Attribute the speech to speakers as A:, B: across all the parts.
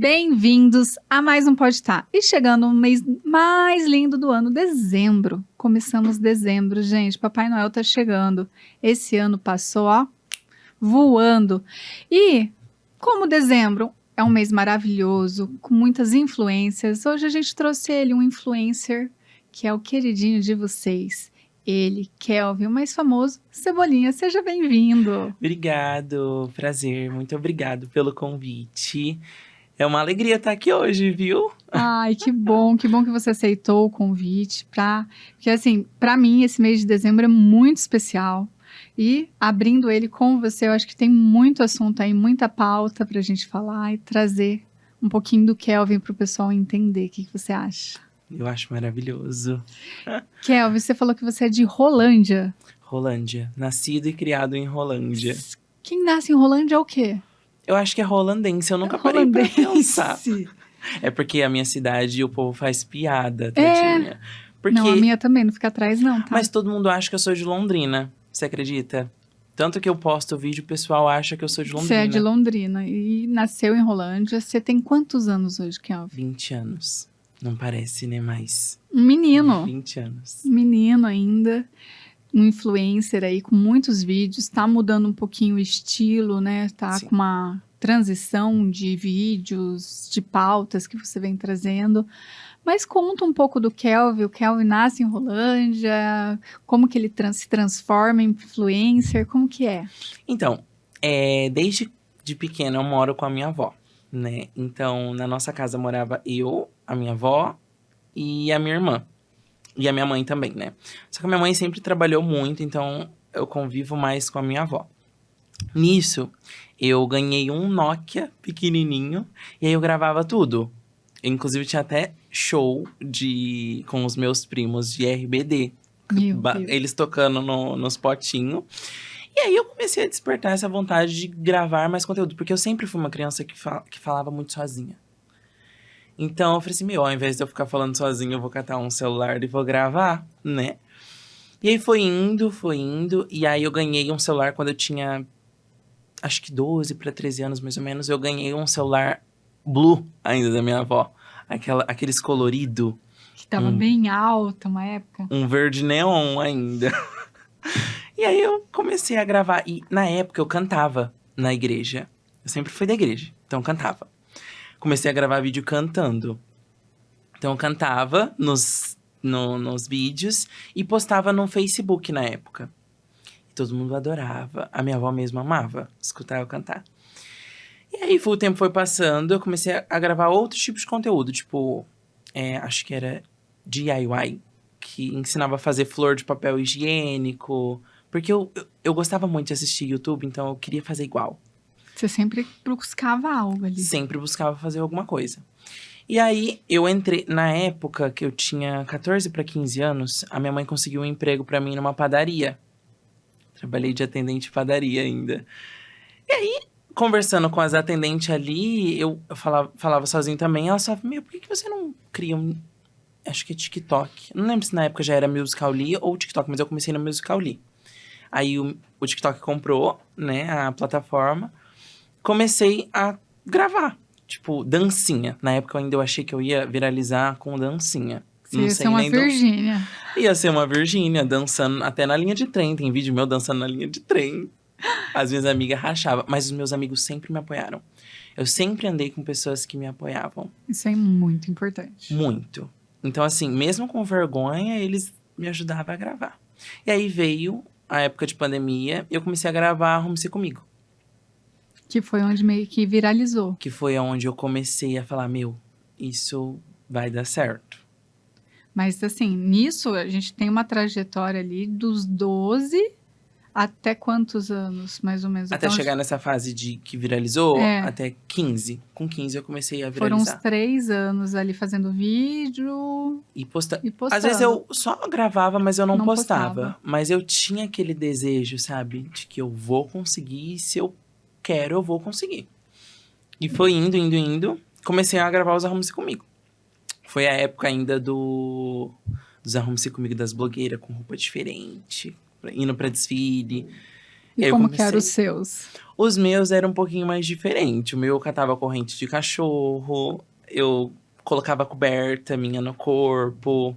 A: Bem-vindos a mais um Pode Tá. E chegando o mês mais lindo do ano, dezembro. Começamos dezembro, gente. Papai Noel tá chegando. Esse ano passou, ó, voando. E, como dezembro é um mês maravilhoso, com muitas influências, hoje a gente trouxe ele, um influencer que é o queridinho de vocês. Ele, Kelvin, o mais famoso, Cebolinha. Seja bem-vindo.
B: Obrigado, prazer, muito obrigado pelo convite. É uma alegria estar aqui hoje, viu?
A: Ai, que bom que você aceitou o convite porque assim, para mim esse mês de dezembro é muito especial. E abrindo ele com você, eu acho que tem muito assunto aí, muita pauta pra gente falar e trazer um pouquinho do Kelvin pro pessoal entender. O que você acha?
B: Eu acho maravilhoso.
A: Kelvin, você falou que você é de Rolândia.
B: Rolândia, nascido e criado em Rolândia.
A: Quem nasce em Rolândia é o quê?
B: Eu acho que é rolandense, eu nunca parei pra pensar.
A: Holandense.
B: É porque a minha cidade o povo faz piada, tadinha. Porque...
A: Não, a minha também, não fica atrás não, tá?
B: Mas todo mundo acha que eu sou de Londrina, você acredita? Tanto que eu posto o vídeo, o pessoal acha que eu sou de Londrina.
A: Você é de Londrina e nasceu em Rolândia. Você tem quantos anos hoje, Kelvin?
B: 20 anos. Não parece, né? Mas...
A: Um menino.
B: 20 anos.
A: Menino ainda. Um influencer aí com muitos vídeos. Tá mudando um pouquinho o estilo, né? Tá
B: Sim.
A: com uma transição de vídeos, de pautas que você vem trazendo. Mas conta um pouco do Kelvin. O Kelvin nasce em Rolândia. Como que ele se transforma em influencer? Como que é?
B: Então, desde de pequeno eu moro com a minha avó, né? Então, na nossa casa morava eu, a minha avó e a minha irmã. E a minha mãe também, né? Só que a minha mãe sempre trabalhou muito, então eu convivo mais com a minha avó. Nisso, eu ganhei um Nokia pequenininho e aí eu gravava tudo. Inclusive, tinha até show com os meus primos de RBD.
A: Meu Deus.
B: Eles tocando nos potinhos. E aí eu comecei a despertar essa vontade de gravar mais conteúdo. Porque eu sempre fui uma criança que falava muito sozinha. Então eu falei assim, ao invés de eu ficar falando sozinho, eu vou catar um celular e vou gravar, né? E aí foi indo. E aí eu ganhei um celular quando eu tinha, acho que 12 para 13 anos mais ou menos. Eu ganhei um celular Blue ainda da minha avó. Aqueles colorido.
A: Que tava bem alta uma época.
B: Um verde neon ainda. E aí eu comecei a gravar. E na época eu cantava na igreja. Eu sempre fui da igreja, então eu cantava. Comecei a gravar vídeo cantando. Então eu cantava nos vídeos e postava no Facebook na época. E todo mundo adorava. A minha avó mesmo amava escutar eu cantar. E aí o tempo foi passando, eu comecei a gravar outros tipos de conteúdo. Tipo, acho que era DIY. Que ensinava a fazer flor de papel higiênico. Porque eu gostava muito de assistir YouTube, então eu queria fazer igual.
A: Você sempre buscava algo ali.
B: Sempre buscava fazer alguma coisa. E aí, eu entrei... Na época que eu tinha 14 para 15 anos, a minha mãe conseguiu um emprego para mim numa padaria. Trabalhei de atendente de padaria ainda. E aí, conversando com as atendentes ali, eu falava sozinho também. Ela só falava, por que você não cria um... Acho que é TikTok. Não lembro se na época já era Musical.ly ou TikTok, mas eu comecei no Musical.ly. Aí o TikTok comprou, né, a plataforma. Comecei a gravar, tipo, dancinha. Na época eu achei que eu ia viralizar com dancinha.
A: Você ia ser uma Virgínia.
B: Ia ser uma Virgínia, dançando até na linha de trem. Tem vídeo meu dançando na linha de trem. As minhas amigas rachavam, mas os meus amigos sempre me apoiaram. Eu sempre andei com pessoas que me apoiavam.
A: Isso é muito importante.
B: Muito. Então, assim, mesmo com vergonha, eles me ajudavam a gravar. E aí veio a época de pandemia e eu comecei a gravar Arrume-se Comigo.
A: Que foi onde meio que viralizou.
B: Que foi onde eu comecei a falar, isso vai dar certo.
A: Mas assim, nisso a gente tem uma trajetória ali dos 12 até quantos anos, mais ou menos?
B: Até chegar nessa fase de que viralizou, até 15. Com 15 eu comecei a viralizar.
A: Foram uns 3 anos ali fazendo vídeo
B: e postando.
A: E postando.
B: Às vezes eu só gravava, mas eu não postava. Mas eu tinha aquele desejo, sabe? De que eu vou conseguir, se eu quero, eu vou conseguir. E foi indo. Comecei a gravar os Arrume-se Comigo. Foi a época ainda dos Arrume-se Comigo das blogueiras, com roupa diferente, indo pra desfile.
A: E
B: aí eu
A: como que eram os
B: comecei.
A: seus?
B: Os meus eram um pouquinho mais diferente. O meu eu catava corrente de cachorro, eu colocava coberta minha no corpo.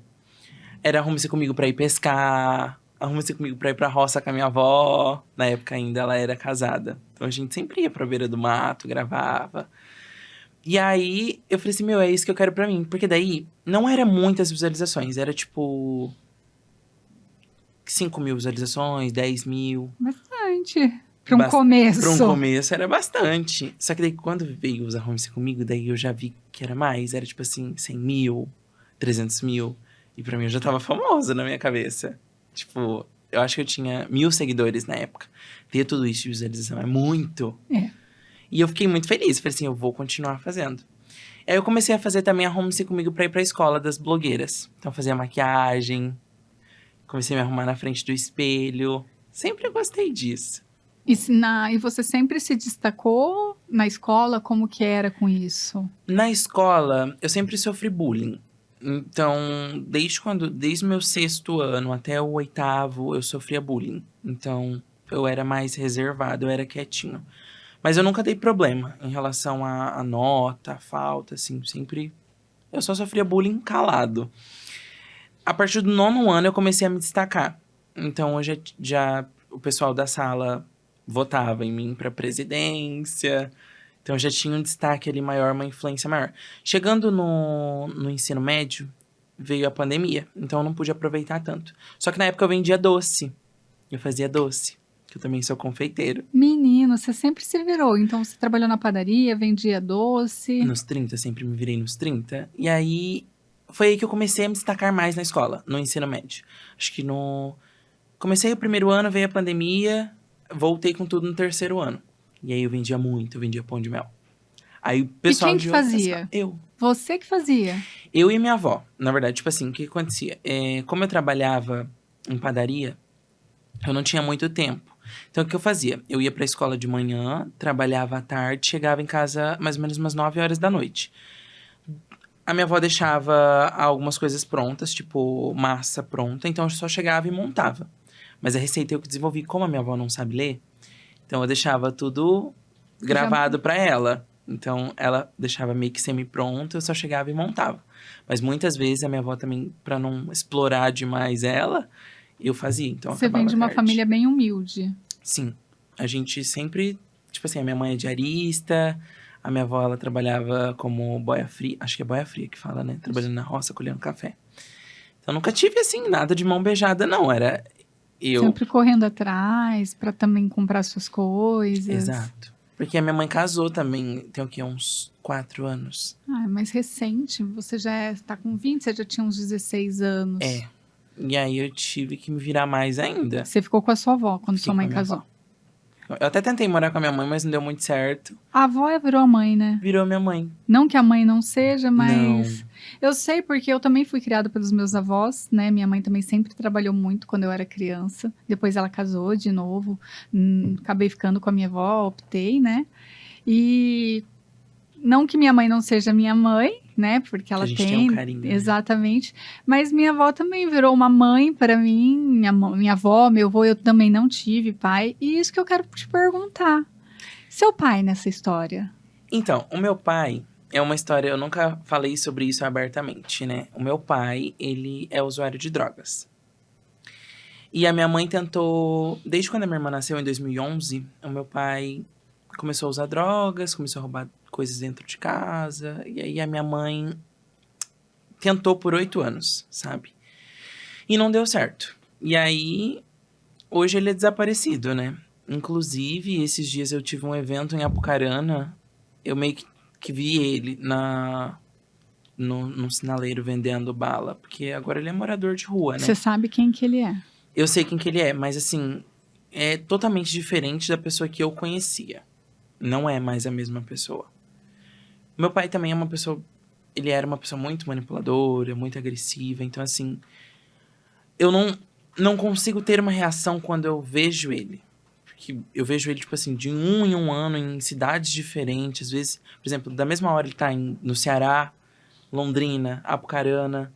B: Era arrume-se comigo pra ir pescar, arrume-se comigo pra ir pra roça com a minha avó. Na época ainda ela era casada. Então a gente sempre ia pra beira do mato, gravava. E aí eu falei assim, meu, é isso que eu quero pra mim. Porque daí não era muitas visualizações, era tipo 5.000 visualizações, 10.000.
A: Bastante. Para um
B: Bas- Pra um
A: começo.
B: começo era bastante. Só que daí quando veio os Arrume-se Comigo, daí eu já vi que era mais. Era tipo assim, 100.000, 300.000. E pra mim eu já tava famosa na minha cabeça. Tipo, eu acho que eu tinha 1.000 seguidores na época. Ter tudo isso de visualização é muito.
A: É.
B: E eu fiquei muito feliz. Falei assim, eu vou continuar fazendo. Aí eu comecei a fazer também Arrume-se Comigo pra ir pra escola das blogueiras. Então eu fazia maquiagem, comecei a me arrumar na frente do espelho. Sempre gostei disso.
A: E você sempre se destacou na escola? Como que era com isso?
B: Na escola, eu sempre sofri bullying. Então, desde o meu 6º ano até o 8º, eu sofria bullying. Então, eu era mais reservado, eu era quietinho. Mas eu nunca dei problema em relação à nota, à falta, assim, sempre. Eu só sofria bullying calado. A partir do 9º ano, eu comecei a me destacar. Então, hoje já o pessoal da sala votava em mim para presidência. Então, eu já tinha um destaque ali maior, uma influência maior. Chegando no ensino médio, veio a pandemia. Então, eu não pude aproveitar tanto. Só que na época eu vendia doce. Eu fazia doce. Que eu também sou confeiteiro.
A: Menino, você sempre se virou. Então você trabalhou na padaria, vendia doce.
B: Nos 30, sempre me virei nos 30. E aí, foi aí que eu comecei a me destacar mais na escola, no ensino médio. Acho que no... Comecei o 1º ano, veio a pandemia, voltei com tudo no 3º ano. E aí eu vendia muito, eu vendia pão de mel. Aí o
A: E
B: pessoal
A: quem que
B: de outra sala,
A: fazia?
B: eu.
A: Você que fazia.
B: Eu e minha avó. Na verdade, tipo assim, o que acontecia? Como eu trabalhava em padaria, eu não tinha muito tempo. Então, o que eu fazia? Eu ia pra escola de manhã, trabalhava à tarde, chegava em casa mais ou menos umas 9 horas da noite. A minha avó deixava algumas coisas prontas, tipo massa pronta, então eu só chegava e montava. Mas a receita eu que desenvolvi, como a minha avó não sabe ler, então eu deixava tudo
A: Já
B: gravado pra ela. Então ela deixava meio que semi-pronto, eu só chegava e montava. Mas muitas vezes a minha avó também, pra não explorar demais ela, eu fazia. Então
A: você vem
B: acabava
A: de uma
B: tarde.
A: família bem humilde.
B: Sim, a gente sempre, tipo assim, a minha mãe é diarista, a minha avó ela trabalhava como boia fria, acho que é boia fria que fala, né? Trabalhando na roça, colhendo café. Então nunca tive assim nada de mão beijada, não. Era eu.
A: Sempre correndo atrás para também comprar suas coisas.
B: Exato. Porque a minha mãe casou também, tem o quê? Uns 4 anos.
A: Ah, é mais recente. Você já está com 20, você já tinha uns 16 anos.
B: É. E aí eu tive que me virar mais ainda.
A: Você ficou com a sua avó quando
B: Fiquei
A: sua
B: com
A: mãe
B: a minha
A: casou.
B: avó. Eu até tentei morar com a minha mãe, mas não deu muito certo.
A: A avó virou a mãe, né?
B: Virou minha mãe.
A: Não que a mãe não seja,
B: Não.
A: mas eu sei porque eu também fui criada pelos meus avós, né? Minha mãe também sempre trabalhou muito quando eu era criança. Depois ela casou de novo. Acabei ficando com a minha avó, optei, né? E não que minha mãe não seja minha mãe, né? Porque ela
B: a gente tem
A: tem,
B: um carinho, né?
A: exatamente. Mas minha avó também virou uma mãe para mim. Minha avó, meu avô, eu também não tive pai. E isso que eu quero te perguntar. Seu pai nessa história?
B: Então, o meu pai é uma história, eu nunca falei sobre isso abertamente, né? O meu pai, ele é usuário de drogas. E a minha mãe tentou, desde quando a minha irmã nasceu, em 2011, o meu pai começou a usar drogas, começou a roubar coisas dentro de casa. E aí a minha mãe tentou por 8 anos, sabe? E não deu certo. E aí, hoje ele é desaparecido, né? Inclusive, esses dias eu tive um evento em Apucarana, eu meio que vi ele no sinaleiro vendendo bala, porque agora ele é morador de rua, né?
A: Você sabe quem que ele é?
B: Eu sei quem que ele é, mas assim, é totalmente diferente da pessoa que eu conhecia. Não é mais a mesma pessoa. Meu pai também é uma pessoa, ele era uma pessoa muito manipuladora, muito agressiva, então assim, eu não consigo ter uma reação quando eu vejo ele. Porque eu vejo ele, tipo assim, de um em um ano, em cidades diferentes. Às vezes, por exemplo, da mesma hora ele tá no Ceará, Londrina, Apucarana.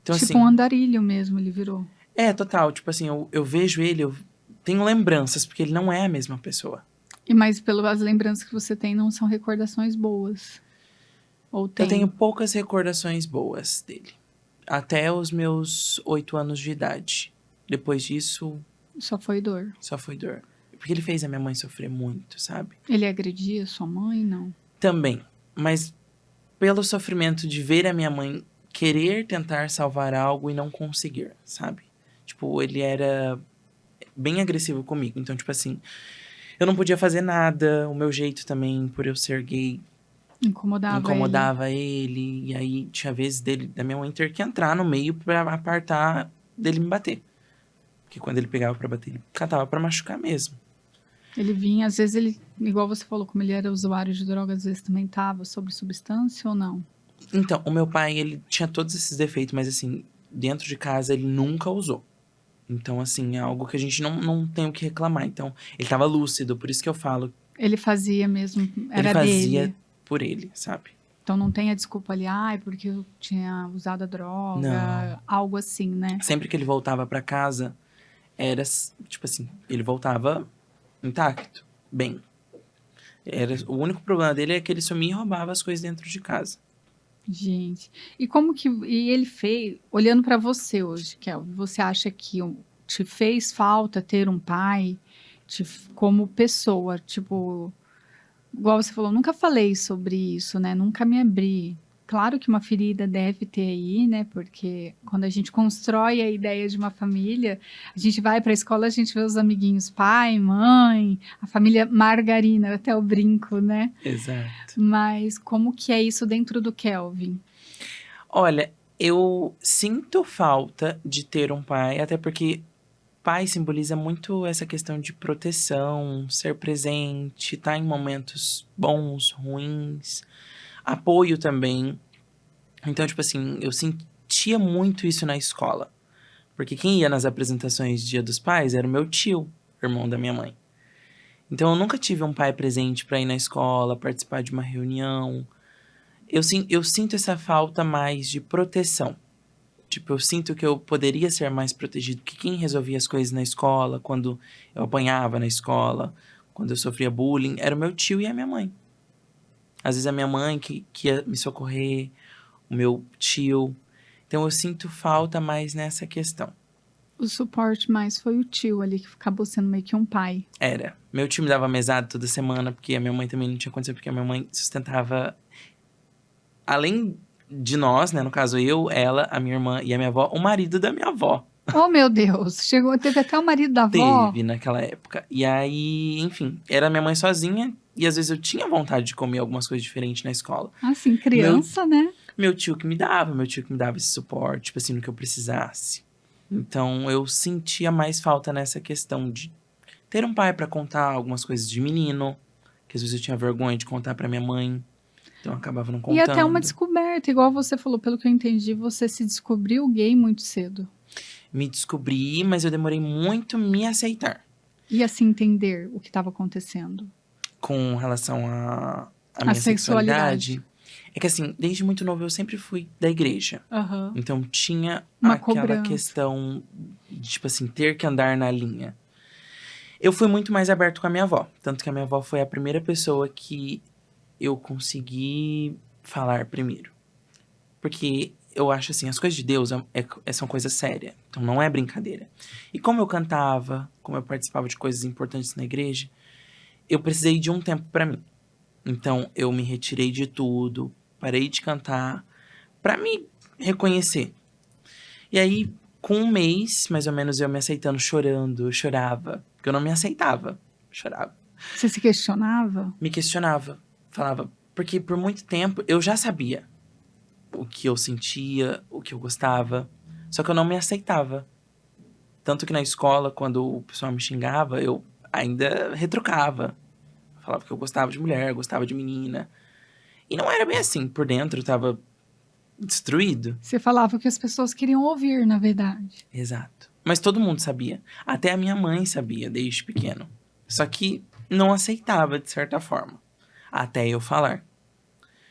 B: Então,
A: Tipo
B: assim,
A: um andarilho mesmo, ele virou.
B: total. Tipo assim, eu vejo ele, tenho lembranças, porque ele não é a mesma pessoa.
A: E mais pelas lembranças que você tem, não são recordações boas. Ou tem?
B: Eu tenho poucas recordações boas dele. Até os meus 8 anos de idade. Depois disso,
A: Só foi dor.
B: só foi dor. Porque ele fez a minha mãe sofrer muito, sabe?
A: Ele agredia sua mãe? Não.
B: Também. Mas pelo sofrimento de ver a minha mãe querer tentar salvar algo e não conseguir, sabe? Tipo, ele era bem agressivo comigo. Então, tipo assim, eu não podia fazer nada. O meu jeito também, por eu ser gay, incomodava ele. E aí tinha vezes da minha mãe ter que entrar no meio pra apartar dele me bater. Porque quando ele pegava pra bater, ele catava pra machucar mesmo.
A: Ele vinha, às vezes ele, igual você falou, como ele era usuário de droga, às vezes também tava sobre substância ou não?
B: Então, o meu pai, ele tinha todos esses defeitos, mas assim, dentro de casa ele nunca usou. Então, assim, é algo que a gente não tem o que reclamar. Então, ele tava lúcido, por isso que eu falo.
A: Ele fazia mesmo,
B: Ele
A: era
B: fazia
A: dele.
B: por ele, sabe?
A: Então não tem a desculpa ali, ai, porque eu tinha usado a droga,
B: Não.
A: algo assim, né?
B: Sempre que ele voltava pra casa, era, tipo assim, ele voltava intacto, bem. O único problema dele é que ele sumia e roubava as coisas dentro de casa.
A: Gente, e como que e ele fez, olhando para você hoje, Kelvin, você acha que te fez falta ter um pai como pessoa, tipo, igual você falou, nunca falei sobre isso, né? Nunca me abri. Claro que uma ferida deve ter aí, né? Porque quando a gente constrói a ideia de uma família, a gente vai para a escola, a gente vê os amiguinhos, pai, mãe, a família margarina, até o brinco, né?
B: Exato.
A: Mas como que é isso dentro do Kelvin?
B: Olha, eu sinto falta de ter um pai, até porque pai simboliza muito essa questão de proteção, ser presente, estar em momentos bons, ruins, apoio também. Então, tipo assim, eu sentia muito isso na escola. Porque quem ia nas apresentações de Dia dos Pais era o meu tio, irmão da minha mãe. Então, eu nunca tive um pai presente para ir na escola, participar de uma reunião. Eu sinto essa falta mais de proteção. Tipo, eu sinto que eu poderia ser mais protegido, que quem resolvia as coisas na escola, quando eu apanhava na escola, quando eu sofria bullying, era o meu tio e a minha mãe. Às vezes a minha mãe que ia me socorrer, o meu tio. Então eu sinto falta mais nessa questão.
A: O suporte mais foi o tio ali, que acabou sendo meio que um pai.
B: Era. Meu tio me dava mesada toda semana, porque a minha mãe também não tinha condição, porque a minha mãe sustentava, além de nós, né, no caso eu, ela, a minha irmã e a minha avó, o marido da minha avó.
A: Oh, meu Deus! Teve até o marido da avó.
B: Teve naquela época. E aí, enfim, era minha mãe sozinha, e às vezes eu tinha vontade de comer algumas coisas diferentes na escola.
A: Assim, criança, né?
B: Meu tio que me dava esse suporte, tipo assim, no que eu precisasse. Então eu sentia mais falta nessa questão de ter um pai pra contar algumas coisas de menino, que às vezes eu tinha vergonha de contar pra minha mãe, então eu acabava não contando.
A: E até uma descoberta, igual você falou, pelo que eu entendi, você se descobriu gay muito cedo.
B: Me descobri, mas eu demorei muito me aceitar
A: E assim entender o que estava acontecendo.
B: com relação à
A: A
B: minha
A: sexualidade.
B: sexualidade. É que assim, desde muito novo eu sempre fui da igreja.
A: Aham.
B: Então tinha
A: Uma
B: aquela
A: cobrança.
B: questão de, tipo assim, ter que andar na linha. Eu fui muito mais aberto com a minha avó. Tanto que a minha avó foi a primeira pessoa que eu consegui falar primeiro. Porque eu acho assim, as coisas de Deus são coisas sérias. Então não é brincadeira. E como eu cantava, como eu participava de coisas importantes na igreja, eu precisei de um tempo pra mim. Então eu me retirei de tudo, parei de cantar, pra me reconhecer. E aí, com um mês, mais ou menos, eu me aceitando, chorando, eu chorava. Porque eu não me aceitava, eu chorava.
A: Você se questionava?
B: Me questionava, falava. Porque por muito tempo eu já sabia o que eu sentia, o que eu gostava. Só que eu não me aceitava. Tanto que na escola, quando o pessoal me xingava, eu ainda retrucava. Falava que eu gostava de mulher, gostava de menina. E não era bem assim. Por dentro eu tava destruído.
A: Você falava o que as pessoas queriam ouvir, na verdade.
B: Exato. Mas todo mundo sabia. Até a minha mãe sabia, desde pequeno. Só que não aceitava, de certa forma. Até eu falar.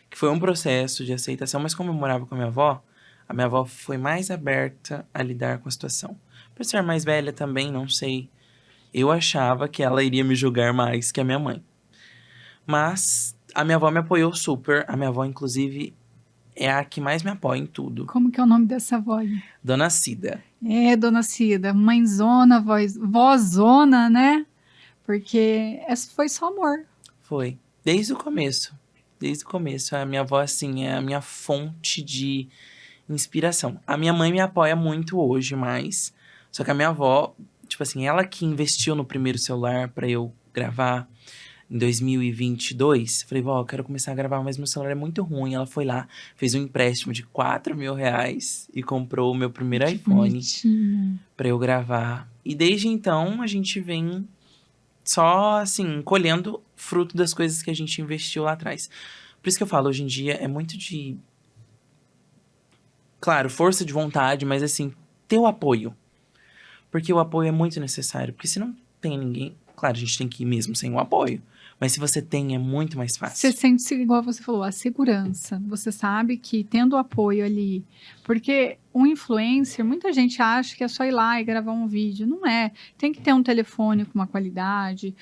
B: Que foi um processo de aceitação, mas como eu morava com a minha avó foi mais aberta a lidar com a situação. Por ser mais velha também, não sei. Eu achava que ela iria me julgar mais que a minha mãe. Mas a minha avó me apoiou super. A minha avó, inclusive, é a que mais me apoia em tudo.
A: Como que é o nome dessa avó aí?
B: Dona Cida.
A: É, dona Cida, mãezona, vozona, né? Porque essa foi só amor.
B: Foi. Desde o começo. Desde o começo. A minha avó, assim, é a minha fonte de inspiração. A minha mãe me apoia muito hoje, mais. Só que a minha avó, tipo assim, ela que investiu no primeiro celular pra eu gravar em 2022. Falei, vó, eu quero começar a gravar, mas meu celular é muito ruim. Ela foi lá, fez um empréstimo de R$ 4.000 e comprou o meu primeiro
A: Que
B: iPhone
A: bonitinha.
B: pra eu gravar. E desde então, a gente vem só, assim, colhendo fruto das coisas que a gente investiu lá atrás. Por isso que eu falo, hoje em dia é muito de, claro, força de vontade, mas assim, ter o apoio. Porque o apoio é muito necessário. Porque se não tem ninguém, claro, a gente tem que ir mesmo sem o apoio. Mas se você tem, é muito mais
A: Você
B: fácil.
A: sente, igual você falou, a segurança. Você sabe que tendo o apoio ali. Porque um influencer, muita gente acha que é só ir lá e gravar um vídeo. Não é. Tem que ter um telefone com uma qualidade.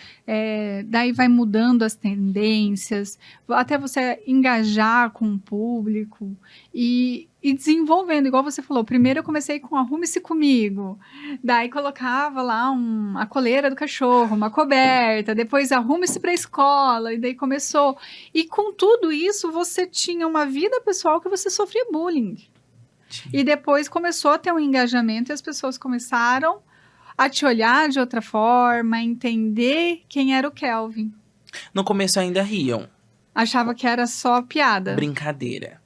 A: Daí vai mudando as tendências. Até você engajar com o público. E desenvolvendo, igual você falou. Primeiro eu comecei com Arrume-se Comigo. Daí colocava lá a coleira do cachorro, uma coberta, depois arrume-se para a escola, e daí começou. E com tudo isso, você tinha uma vida pessoal que você sofria bullying. E depois começou a ter um engajamento e as pessoas começaram a te olhar de outra forma, a entender quem era o Kelvin.
B: No começo ainda riam.
A: Achava que era só piada.
B: Brincadeira.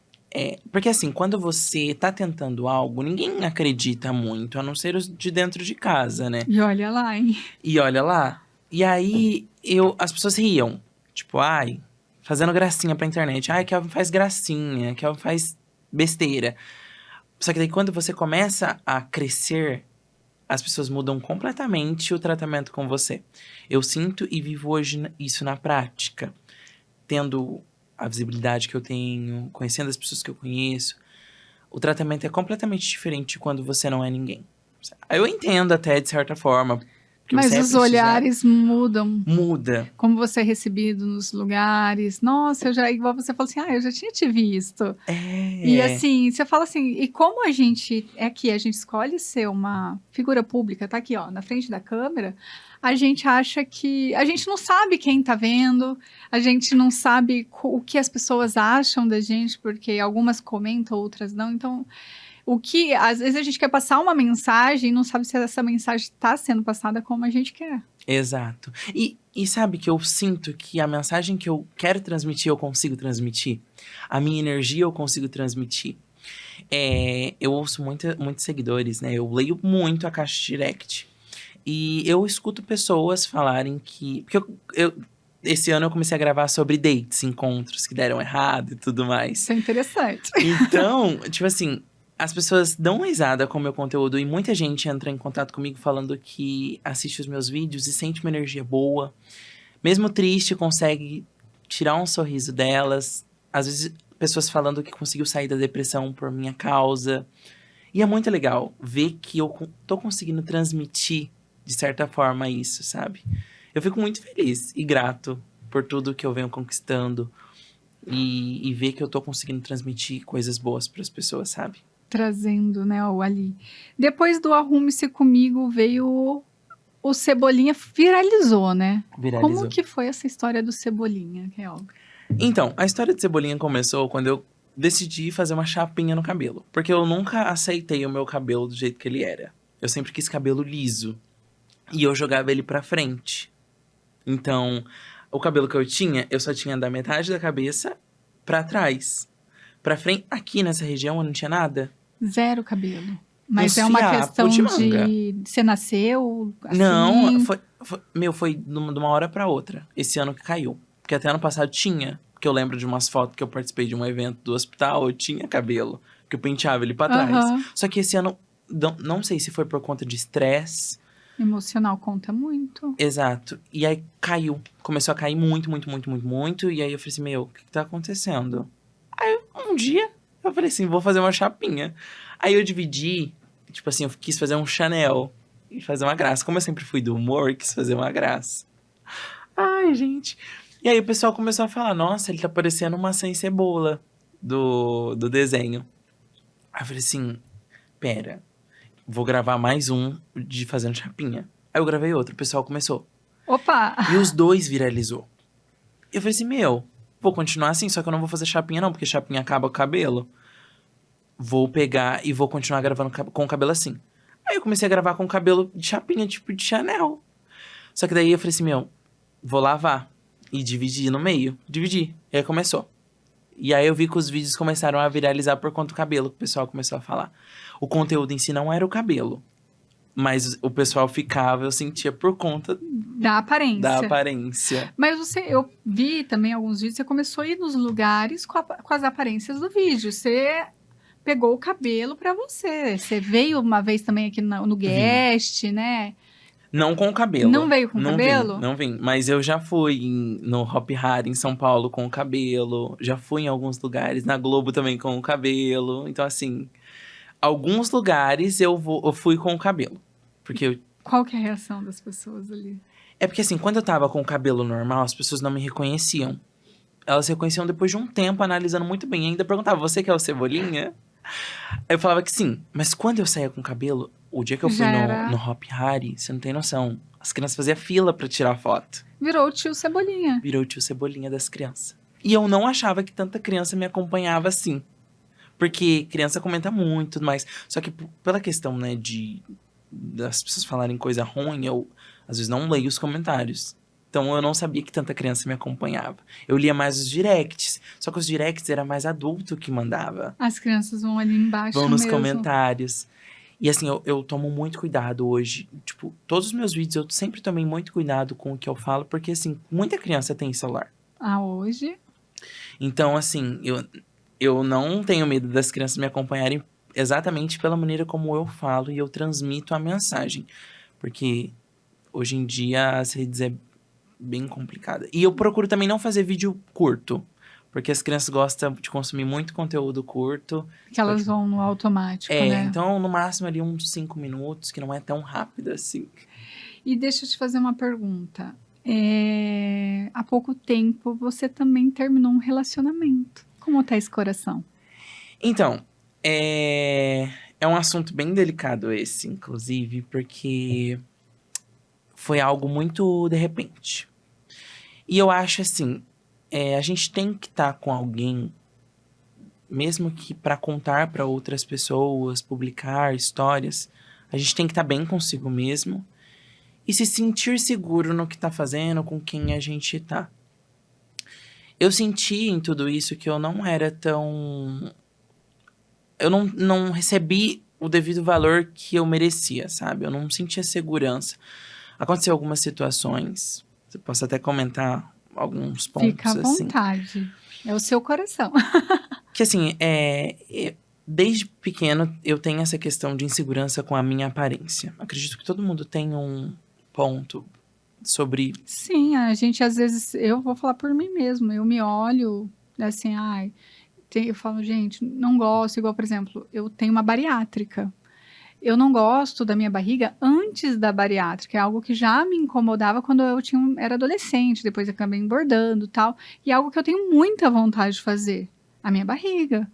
B: Porque assim, quando você tá tentando algo, ninguém acredita muito, a não ser os de dentro de casa, né?
A: E olha lá, hein?
B: E olha lá. E aí, as pessoas riam. Tipo, ai, fazendo gracinha pra internet. Ai, Kelvin faz gracinha, Kelvin faz besteira. Só que daí, quando você começa a crescer, as pessoas mudam completamente o tratamento com você. Eu sinto e vivo hoje isso na prática. Tendo a visibilidade que eu tenho, conhecendo as pessoas que eu conheço, o tratamento é completamente diferente quando você não é ninguém. Eu entendo até, de certa forma, que
A: Mas
B: você é
A: os
B: prestigiado.
A: olhares mudam.
B: Muda.
A: Como você é recebido nos lugares. Nossa, igual você falou assim, eu já tinha te visto. E assim, você fala assim, e como a gente a gente escolhe ser uma figura pública, tá aqui, ó, na frente da câmera, a gente acha que a gente não sabe quem tá vendo, a gente não sabe o que as pessoas acham da gente, porque algumas comentam, outras não. Então, às vezes a gente quer passar uma mensagem e não sabe se essa mensagem está sendo passada como a gente quer.
B: Exato. E sabe que eu sinto que a mensagem que eu quero transmitir, eu consigo transmitir. A minha energia eu consigo transmitir. Eu ouço muitos seguidores, né? Eu leio muito a caixa direct. E eu escuto pessoas falarem que... Porque esse ano eu comecei a gravar sobre dates, encontros que deram errado e tudo mais.
A: Isso é interessante.
B: Então, tipo assim, as pessoas dão risada com o meu conteúdo e muita gente entra em contato comigo falando que assiste os meus vídeos e sente uma energia boa. Mesmo triste, consegue tirar um sorriso delas. Às vezes, pessoas falando que conseguiu sair da depressão por minha causa. E é muito legal ver que eu tô conseguindo transmitir, de certa forma, isso, sabe? Eu fico muito feliz e grato por tudo que eu venho conquistando. E ver que eu tô conseguindo transmitir coisas boas para as pessoas, sabe?
A: Trazendo, né, o ali. Depois do Arrume-se Comigo, veio o Cebolinha, viralizou, né?
B: Viralizou.
A: Como que foi essa história do Cebolinha, Real?
B: Então, a história de Cebolinha começou quando eu decidi fazer uma chapinha no cabelo. Porque eu nunca aceitei o meu cabelo do jeito que ele era. Eu sempre quis cabelo liso. E eu jogava ele pra frente. Então, o cabelo que eu tinha, eu só tinha da metade da cabeça pra trás. Pra frente, aqui nessa região eu não tinha nada.
A: Zero cabelo. Mas
B: Uns
A: é uma
B: fiapos
A: questão
B: de manga.
A: de... Você nasceu assim?
B: Não, foi de uma hora pra outra. Esse ano que caiu. Porque até ano passado tinha. Porque eu lembro de umas fotos que eu participei de um evento do hospital, eu tinha cabelo. Que eu penteava ele pra trás.
A: Aham.
B: Só que esse ano, não sei se foi por conta de estresse.
A: Emocional conta muito.
B: Exato. E aí caiu. Começou a cair muito, muito, muito, muito, muito. E aí eu falei assim, meu, o que tá acontecendo? Aí um dia eu falei assim, vou fazer uma chapinha. Aí eu dividi, tipo assim, eu quis fazer um Chanel. e fazer uma graça. Como eu sempre fui do humor, quis fazer uma graça. Ai, gente. E aí o pessoal começou a falar, nossa, ele tá parecendo uma sem cebola do desenho. Aí eu falei assim, pera, vou gravar mais um de fazendo chapinha. Aí eu gravei outro, o pessoal começou.
A: Opa!
B: E os dois viralizou. Eu falei assim, vou continuar assim, só que eu não vou fazer chapinha não, porque chapinha acaba com o cabelo. Vou pegar e vou continuar gravando com o cabelo assim. Aí eu comecei a gravar com o cabelo de chapinha, tipo de Chanel. Só que daí eu falei assim, vou lavar. E dividir no meio. Dividir. E aí começou. E aí eu vi que os vídeos começaram a viralizar por conta do cabelo, que o pessoal começou a falar. O conteúdo em si não era o cabelo. Mas o pessoal ficava, eu sentia por conta
A: Da aparência.
B: da aparência.
A: Mas eu vi também alguns vídeos, você começou a ir nos lugares com as aparências do vídeo. Você pegou o cabelo pra você. Você veio uma vez também aqui no Guest, né?
B: Não com o cabelo.
A: Não veio com o cabelo?
B: Não vim. Mas eu já fui no Hop Hari em São Paulo com o cabelo. Já fui em alguns lugares, na Globo também com o cabelo. Então, assim, alguns lugares eu fui com o cabelo. Porque
A: Qual que é a reação das pessoas ali?
B: é porque, assim, quando eu tava com o cabelo normal, as pessoas não me reconheciam. Elas reconheciam depois de um tempo, analisando muito bem. E ainda perguntavam, você que é o Cebolinha? Eu falava que sim. Mas quando eu saía com o cabelo, o dia que eu fui
A: Já era.
B: no Hop Hari, você não tem noção. As crianças faziam fila pra tirar foto.
A: Virou o tio Cebolinha.
B: Virou o tio Cebolinha das crianças. E eu não achava que tanta criança me acompanhava assim. Porque criança comenta muito e tudo mais. Só que pela questão, né, das pessoas falarem coisa ruim, eu às vezes não leio os comentários. Então eu não sabia que tanta criança me acompanhava. Eu lia mais os directs. Só que os directs era mais adulto que mandava.
A: As crianças vão ali embaixo
B: Vão nos
A: mesmo.
B: comentários. E assim, eu tomo muito cuidado hoje. Tipo, todos os meus vídeos eu sempre tomei muito cuidado com o que eu falo. Porque assim, muita criança tem celular.
A: Ah, hoje?
B: Então assim, eu não tenho medo das crianças me acompanharem exatamente pela maneira como eu falo e eu transmito a mensagem. Porque hoje em dia as redes é bem complicada. E eu procuro também não fazer vídeo curto. Porque as crianças gostam de consumir muito conteúdo curto.
A: Que elas vão no automático,
B: É,
A: né?
B: então no máximo ali uns 5 minutos, que não é tão rápido assim.
A: E deixa eu te fazer uma pergunta. Há pouco tempo você também terminou um relacionamento. Como tá esse coração?
B: Então, é um assunto bem delicado esse, inclusive, porque foi algo muito de repente. E eu acho assim, a gente tem que estar com alguém, mesmo que para contar para outras pessoas, publicar histórias, a gente tem que estar bem consigo mesmo e se sentir seguro no que tá fazendo, com quem a gente tá. Eu senti em tudo isso que eu não era tão... Eu não recebi o devido valor que eu merecia, sabe? Eu não sentia segurança. Aconteceu algumas situações, eu posso até comentar alguns pontos,
A: Fica à
B: assim.
A: vontade. É o seu coração.
B: Que assim, desde pequeno eu tenho essa questão de insegurança com a minha aparência. Acredito que todo mundo tem um ponto sobre...
A: Sim, a gente às vezes, eu vou falar por mim mesmo, eu me olho assim, eu falo, gente, não gosto, igual, por exemplo, eu tenho uma bariátrica. Eu não gosto da minha barriga antes da bariátrica, é algo que já me incomodava quando eu era adolescente, depois eu acabei engordando e tal, e é algo que eu tenho muita vontade de fazer, a minha barriga.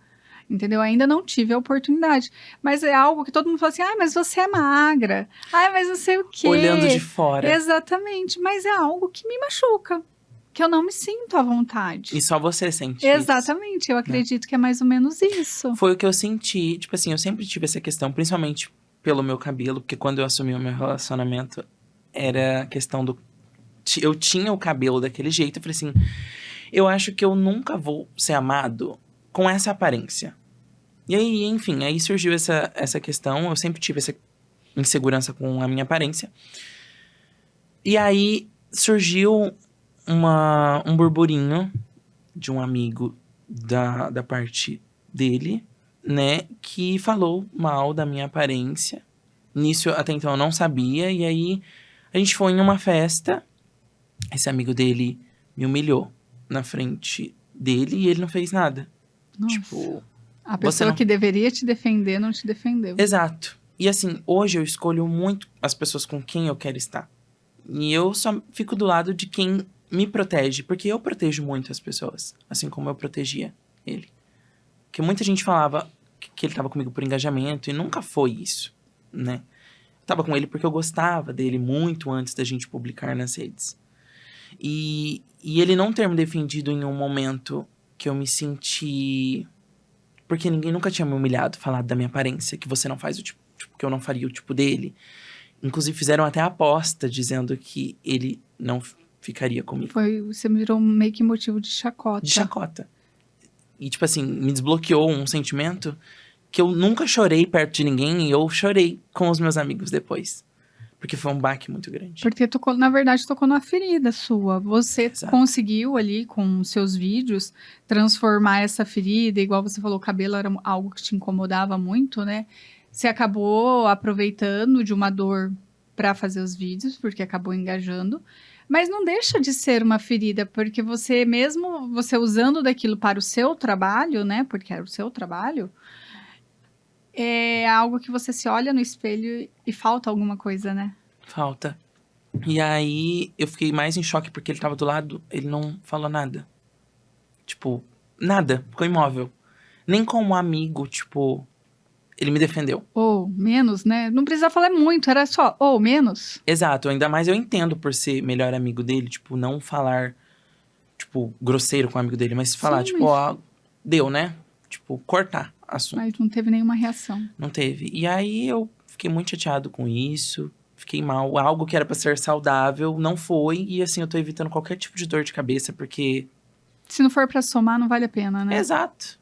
A: Entendeu? Ainda não tive a oportunidade. Mas é algo que todo mundo fala assim, mas você é magra. Mas não sei o quê.
B: Olhando de fora.
A: Exatamente. Mas é algo que me machuca. Que eu não me sinto à vontade.
B: E só você sente
A: Exatamente.
B: isso,
A: Eu acredito que é mais ou menos isso.
B: Foi o que eu senti. Tipo assim, eu sempre tive essa questão, principalmente pelo meu cabelo. Porque quando eu assumi o meu relacionamento, era a questão do... Eu tinha o cabelo daquele jeito. Eu falei assim, eu acho que eu nunca vou ser amado com essa aparência. E aí, enfim, aí surgiu essa questão. Eu sempre tive essa insegurança com a minha aparência. E aí surgiu um burburinho de um amigo da parte dele, né? Que falou mal da minha aparência. Nisso, até então, eu não sabia. E aí, a gente foi em uma festa. Esse amigo dele me humilhou na frente dele e ele não fez nada.
A: Nossa.
B: Tipo...
A: A pessoa que deveria te defender não te defendeu.
B: Exato. E assim, hoje eu escolho muito as pessoas com quem eu quero estar. E eu só fico do lado de quem me protege, porque eu protejo muito as pessoas, assim como eu protegia ele. Porque muita gente falava que ele tava comigo por engajamento, e nunca foi isso, né? Eu tava com ele porque eu gostava dele muito antes da gente publicar nas redes. E ele não ter me defendido em um momento que eu me senti... Porque ninguém nunca tinha me humilhado, falado da minha aparência, que você não faz o tipo, que eu não faria o tipo dele. Inclusive fizeram até aposta, dizendo que ele não ficaria comigo.
A: Você virou meio que motivo de chacota.
B: De chacota. E, tipo assim, me desbloqueou um sentimento que eu nunca chorei perto de ninguém, e eu chorei com os meus amigos depois. Porque foi um baque muito grande.
A: Porque na verdade, tocou numa ferida sua. Você
B: Exato.
A: conseguiu ali, com seus vídeos, transformar essa ferida. Igual você falou, o cabelo era algo que te incomodava muito, né? Você acabou aproveitando de uma dor para fazer os vídeos, porque acabou engajando. Mas não deixa de ser uma ferida, porque você mesmo, você usando daquilo para o seu trabalho, né? Porque era o seu trabalho, é algo que você se olha no espelho e falta alguma coisa, né?
B: Falta. E aí, eu fiquei mais em choque porque ele tava do lado, ele não falou nada. Tipo, nada. Ficou imóvel. Nem como amigo, tipo, ele me defendeu.
A: Ou menos, né? Não precisava falar muito, era só ou menos.
B: Exato, ainda mais eu entendo por ser melhor amigo dele, tipo, não falar, tipo, grosseiro com o amigo dele, mas falar,
A: Sim,
B: tipo, ó, deu, né? Tipo, cortar assunto.
A: Mas não teve nenhuma reação.
B: Não teve. E aí eu fiquei muito chateado com isso, fiquei mal. Algo que era pra ser saudável não foi, e assim, eu tô evitando qualquer tipo de dor de cabeça, porque...
A: Se não for pra somar, não vale a pena, né?
B: Exato,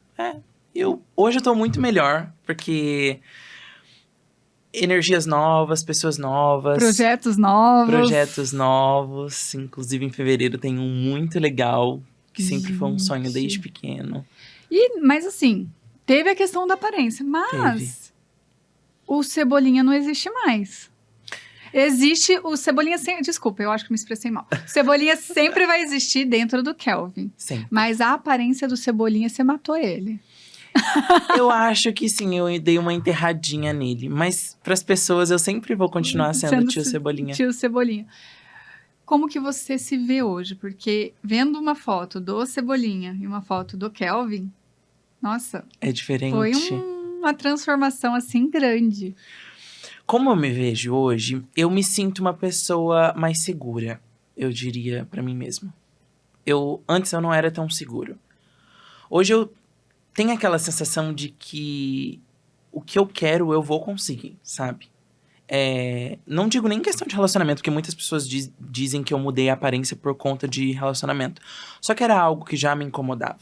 B: hoje eu tô muito melhor, porque energias novas, pessoas novas. Projetos novos. Inclusive, em fevereiro tem um muito legal, que sempre foi um sonho desde pequeno.
A: Mas assim, teve a questão da aparência, mas o Cebolinha não existe mais. Existe o Cebolinha desculpa, eu acho que me expressei mal. Cebolinha sempre vai existir dentro do Kelvin.
B: Sim.
A: Mas a aparência do Cebolinha, você matou ele.
B: Eu acho que sim, eu dei uma enterradinha nele. Mas pras pessoas eu sempre vou continuar sendo tio Cebolinha.
A: Tio Cebolinha. Como que você se vê hoje? Porque vendo uma foto do Cebolinha e uma foto do Kelvin, nossa,
B: é diferente.
A: Foi uma transformação assim grande.
B: Como eu me vejo hoje, eu me sinto uma pessoa mais segura, eu diria pra mim mesmo. Antes eu não era tão seguro. Hoje eu tenho aquela sensação de que o que eu quero eu vou conseguir, sabe? Não digo nem questão de relacionamento, porque muitas pessoas dizem que eu mudei a aparência por conta de relacionamento. Só que era algo que já me incomodava.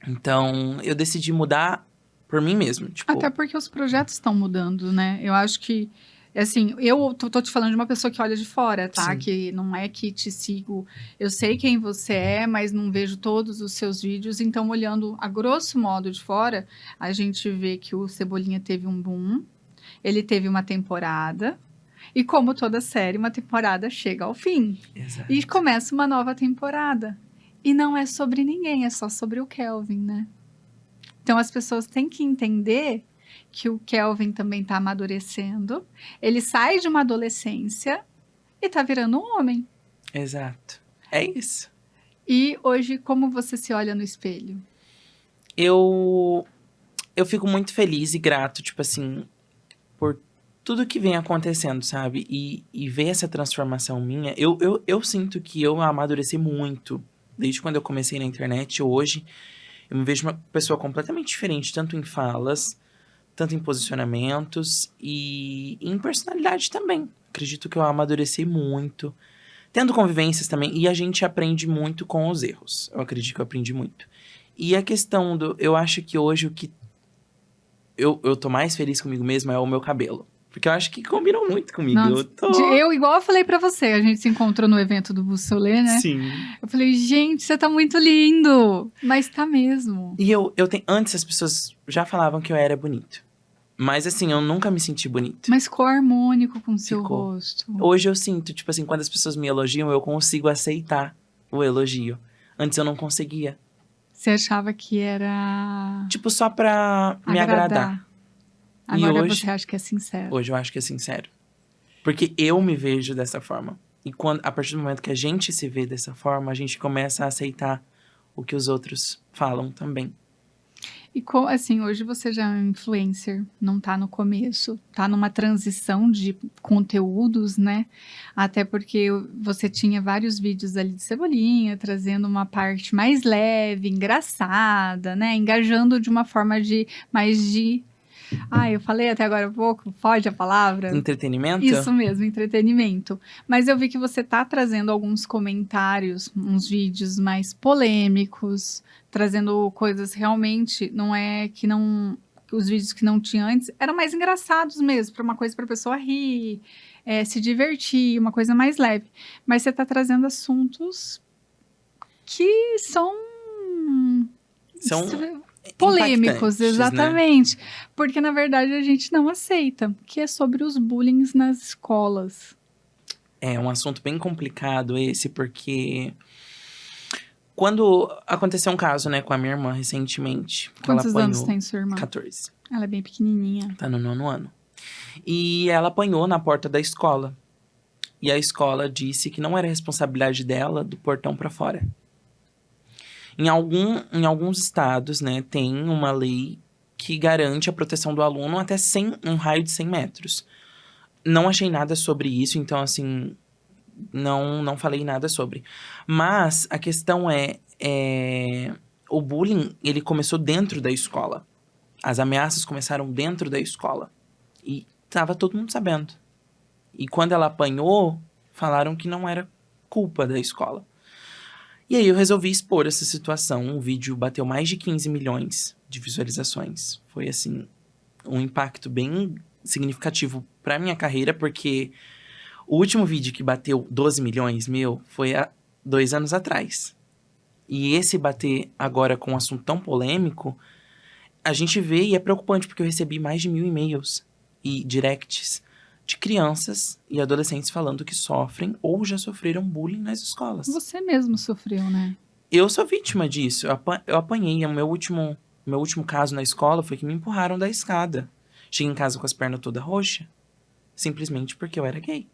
B: Então, eu decidi mudar por mim mesmo. Tipo...
A: Até porque os projetos estão mudando, né? Eu acho que, assim, eu tô te falando de uma pessoa que olha de fora, tá?
B: Sim.
A: Que não é que te sigo. Eu sei quem você é, mas não vejo todos os seus vídeos. Então, olhando a grosso modo de fora, a gente vê que o Cebolinha teve um boom. Ele teve uma temporada. E como toda série, uma temporada chega ao fim.
B: Exato.
A: E começa uma nova temporada. E não é sobre ninguém, é só sobre o Kelvin, né? Então, as pessoas têm que entender que o Kelvin também está amadurecendo. Ele sai de uma adolescência e está virando um homem.
B: Exato. É isso.
A: E hoje, como você se olha no espelho?
B: Eu fico muito feliz e grato, tipo assim, por tudo que vem acontecendo, sabe? E ver essa transformação minha. Eu sinto que eu amadureci muito. Desde quando eu comecei na internet, hoje... Eu me vejo uma pessoa completamente diferente, tanto em falas, tanto em posicionamentos e em personalidade também. Acredito que eu amadureci muito, tendo convivências também, e a gente aprende muito com os erros. Eu acredito que eu aprendi muito. E a questão eu acho que hoje o que eu tô mais feliz comigo mesmo é o meu cabelo. Porque eu acho que combinou muito comigo.
A: Nossa, igual eu falei pra você, a gente se encontrou no evento do Bussolê, né?
B: Sim.
A: Eu falei, gente, você tá muito lindo. Mas tá mesmo.
B: E antes as pessoas já falavam que eu era bonito. Mas assim, eu nunca me senti bonito.
A: Mas ficou harmônico com o seu rosto.
B: Hoje eu sinto, tipo assim, quando as pessoas me elogiam, eu consigo aceitar o elogio. Antes eu não conseguia.
A: Você achava que era...
B: Tipo, só pra me agradar.
A: Agora
B: hoje-
A: você acha que é sincero.
B: Hoje eu acho que é sincero. Porque eu me vejo dessa forma. E a partir do momento que a gente se vê dessa forma, a gente começa a aceitar o que os outros falam também.
A: E assim, hoje você já é um influencer, não tá no começo, tá numa transição de conteúdos, né? Até porque você tinha vários vídeos ali de Cebolinha, trazendo uma parte mais leve, engraçada, né? Engajando de uma forma mais de... eu falei até agora há pouco, pode a palavra?
B: Entretenimento?
A: Isso mesmo, entretenimento. Mas eu vi que você tá trazendo alguns comentários, uns vídeos mais polêmicos, trazendo coisas realmente, não é que não os vídeos que não tinha antes eram mais engraçados mesmo, para uma coisa para a pessoa rir, se divertir, uma coisa mais leve. Mas você tá trazendo assuntos que são
B: São
A: polêmicos,
B: impactantes, né?
A: exatamente. Porque, na verdade, a gente não aceita, que é sobre os bullying nas escolas.
B: É um assunto bem complicado esse, porque quando aconteceu um caso, né, com a minha irmã recentemente, que ela
A: Quantos anos
B: apanhou
A: tem sua irmã?
B: 14,
A: Ela é bem pequenininha.
B: tá no 9º ano. E ela apanhou na porta da escola. E a escola disse que não era responsabilidade dela do portão pra fora. Em alguns estados, né, tem uma lei que garante a proteção do aluno até um raio de 100 metros. Não achei nada sobre isso, então, assim, não falei nada sobre. Mas a questão o bullying, ele começou dentro da escola. As ameaças começaram dentro da escola. E tava todo mundo sabendo. E quando ela apanhou, falaram que não era culpa da escola. E aí eu resolvi expor essa situação. O vídeo bateu mais de 15 milhões de visualizações. Foi, assim, um impacto bem significativo pra minha carreira, porque o último vídeo que bateu 12 milhões, foi há 2 anos atrás. E esse bater agora com um assunto tão polêmico, a gente vê e é preocupante, porque eu recebi mais de 1.000 e-mails e directs de crianças e adolescentes falando que sofrem ou já sofreram bullying nas escolas.
A: Você mesmo sofreu, né?
B: Eu sou vítima disso. Eu apanhei. O meu último caso na escola foi que me empurraram da escada. Cheguei em casa com as pernas todas roxas, simplesmente porque eu era gay.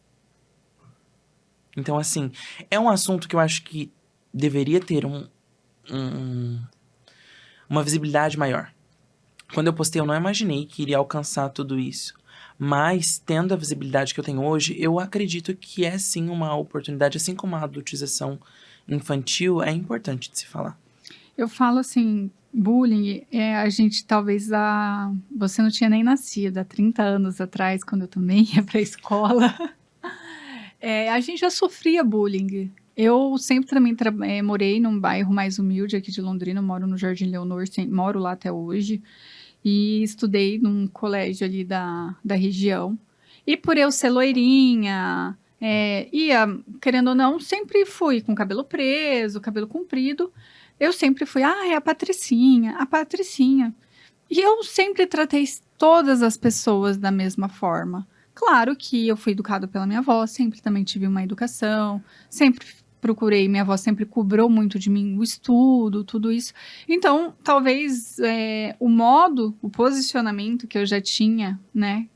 B: Então, assim, é um assunto que eu acho que deveria ter uma visibilidade maior. Quando eu postei, eu não imaginei que iria alcançar tudo isso. Mas, tendo a visibilidade que eu tenho hoje, eu acredito que é sim uma oportunidade, assim como a adultização infantil, é importante de se falar.
A: Eu falo assim, bullying, a gente talvez você não tinha nem nascido, há 30 anos atrás, quando eu também ia pra escola. A gente já sofria bullying. Eu sempre também morei num bairro mais humilde aqui de Londrina, moro no Jardim Leonor, moro lá até hoje. E estudei num colégio ali da região. E por eu ser loirinha, querendo ou não, sempre fui com cabelo preso, cabelo comprido. Eu sempre fui, é a Patricinha, a Patricinha. E eu sempre tratei todas as pessoas da mesma forma. Claro que eu fui educada pela minha avó, sempre também tive uma educação, sempre procurei, minha avó sempre cobrou muito de mim o estudo, tudo isso. Então, talvez o posicionamento que eu já tinha, né,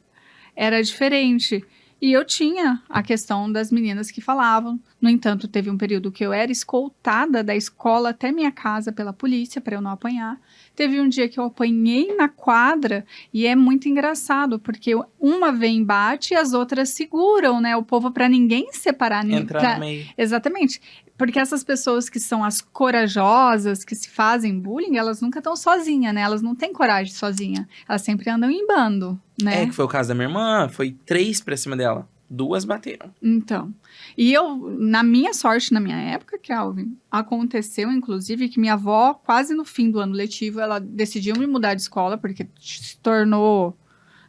A: era diferente. E eu tinha a questão das meninas que falavam. No entanto, teve um período que eu era escoltada da escola até minha casa pela polícia para eu não apanhar. Teve um dia que eu apanhei na quadra e é muito engraçado, porque uma vem e bate e as outras seguram, né? O povo para ninguém separar.
B: Entrar no meio.
A: Exatamente. Porque essas pessoas que são as corajosas, que se fazem bullying, elas nunca estão sozinhas, né? Elas não têm coragem sozinha. Elas sempre andam em bando, né?
B: Que foi o caso da minha irmã, foi 3 pra cima dela. 2 bateram.
A: Então, e na minha sorte, na minha época, Kelvin, aconteceu, inclusive, que minha avó, quase no fim do ano letivo, ela decidiu me mudar de escola, porque se tornou,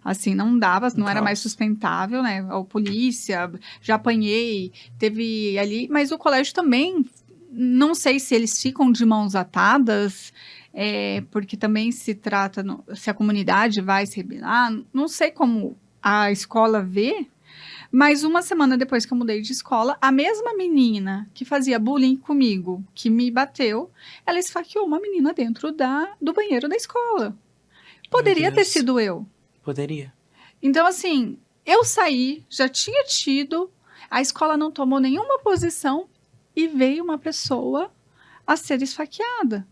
A: assim, não dava, não era mais sustentável, né? A polícia, já apanhei, teve ali, mas o colégio também, não sei se eles ficam de mãos atadas, porque também se trata, se a comunidade vai se rebelar, não sei como a escola vê. Mas uma semana depois que eu mudei de escola, a mesma menina que fazia bullying comigo, que me bateu, ela esfaqueou uma menina dentro do banheiro da escola. Poderia ter sido eu.
B: Poderia.
A: Então, assim, eu saí, já tinha tido, a escola não tomou nenhuma posição e veio uma pessoa a ser esfaqueada.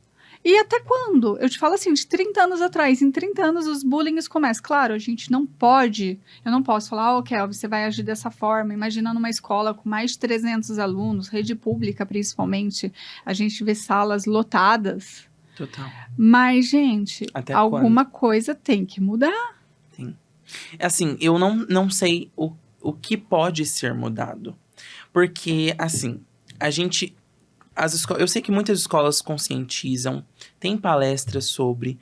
A: E até quando? Eu te falo assim, de 30 anos atrás, em 30 anos os bullying começam. Claro, a gente não pode, eu não posso falar, Kelvin, você vai agir dessa forma. Imagina numa escola com mais de 300 alunos, rede pública principalmente, a gente vê salas lotadas.
B: Total.
A: Mas, gente,
B: Até
A: alguma coisa tem que mudar.
B: Sim. Assim, eu não sei o que pode ser mudado. Porque, assim, a gente... eu sei que muitas escolas conscientizam, tem palestras sobre,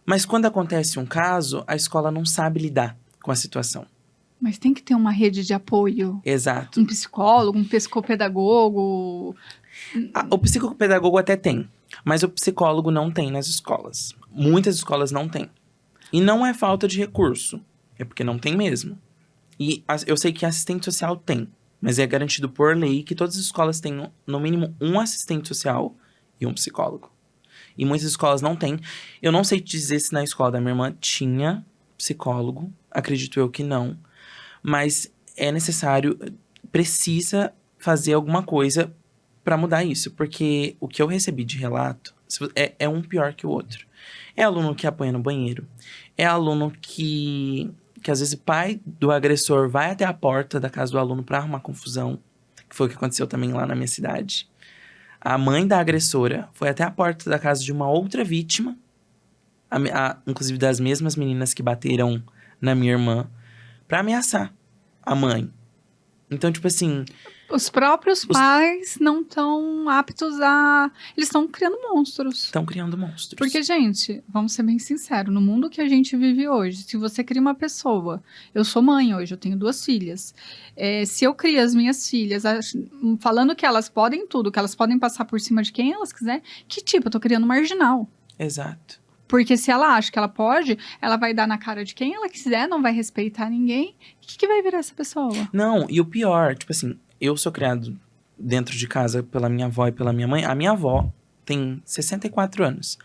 B: mas quando acontece um caso, a escola não sabe lidar com a situação.
A: Mas tem que ter uma rede de apoio.
B: Exato.
A: Um psicólogo, um psicopedagogo.
B: O psicopedagogo até tem, mas o psicólogo não tem nas escolas. Muitas escolas não têm. E não é falta de recurso, é porque não tem mesmo. E eu sei que assistente social tem, mas é garantido por lei que todas as escolas tenham, no mínimo, um assistente social e um psicólogo. E muitas escolas não têm. Eu não sei te dizer se na escola da minha irmã tinha psicólogo, acredito eu que não. Mas é necessário, precisa fazer alguma coisa pra mudar isso. Porque o que eu recebi de relato é um pior que o outro. É aluno que apanha no banheiro. É aluno que às vezes o pai do agressor vai até a porta da casa do aluno pra arrumar confusão. Que foi o que aconteceu também lá na minha cidade. A mãe da agressora foi até a porta da casa de uma outra vítima. Inclusive das mesmas meninas que bateram na minha irmã. Pra ameaçar a mãe. Então, tipo assim...
A: Os próprios pais não estão aptos a... Eles estão criando monstros.
B: Estão criando monstros.
A: Porque, gente, vamos ser bem sinceros, no mundo que a gente vive hoje, se você cria uma pessoa... Eu sou mãe hoje, eu tenho 2 filhas. Se eu crio as minhas filhas falando que elas podem tudo, que elas podem passar por cima de quem elas quiserem, que tipo? Eu tô criando marginal.
B: Exato.
A: Porque se ela acha que ela pode, ela vai dar na cara de quem ela quiser, não vai respeitar ninguém. O que vai virar essa pessoa?
B: Não, e o pior, tipo assim, eu sou criado dentro de casa pela minha avó e pela minha mãe. A minha avó tem 64 anos.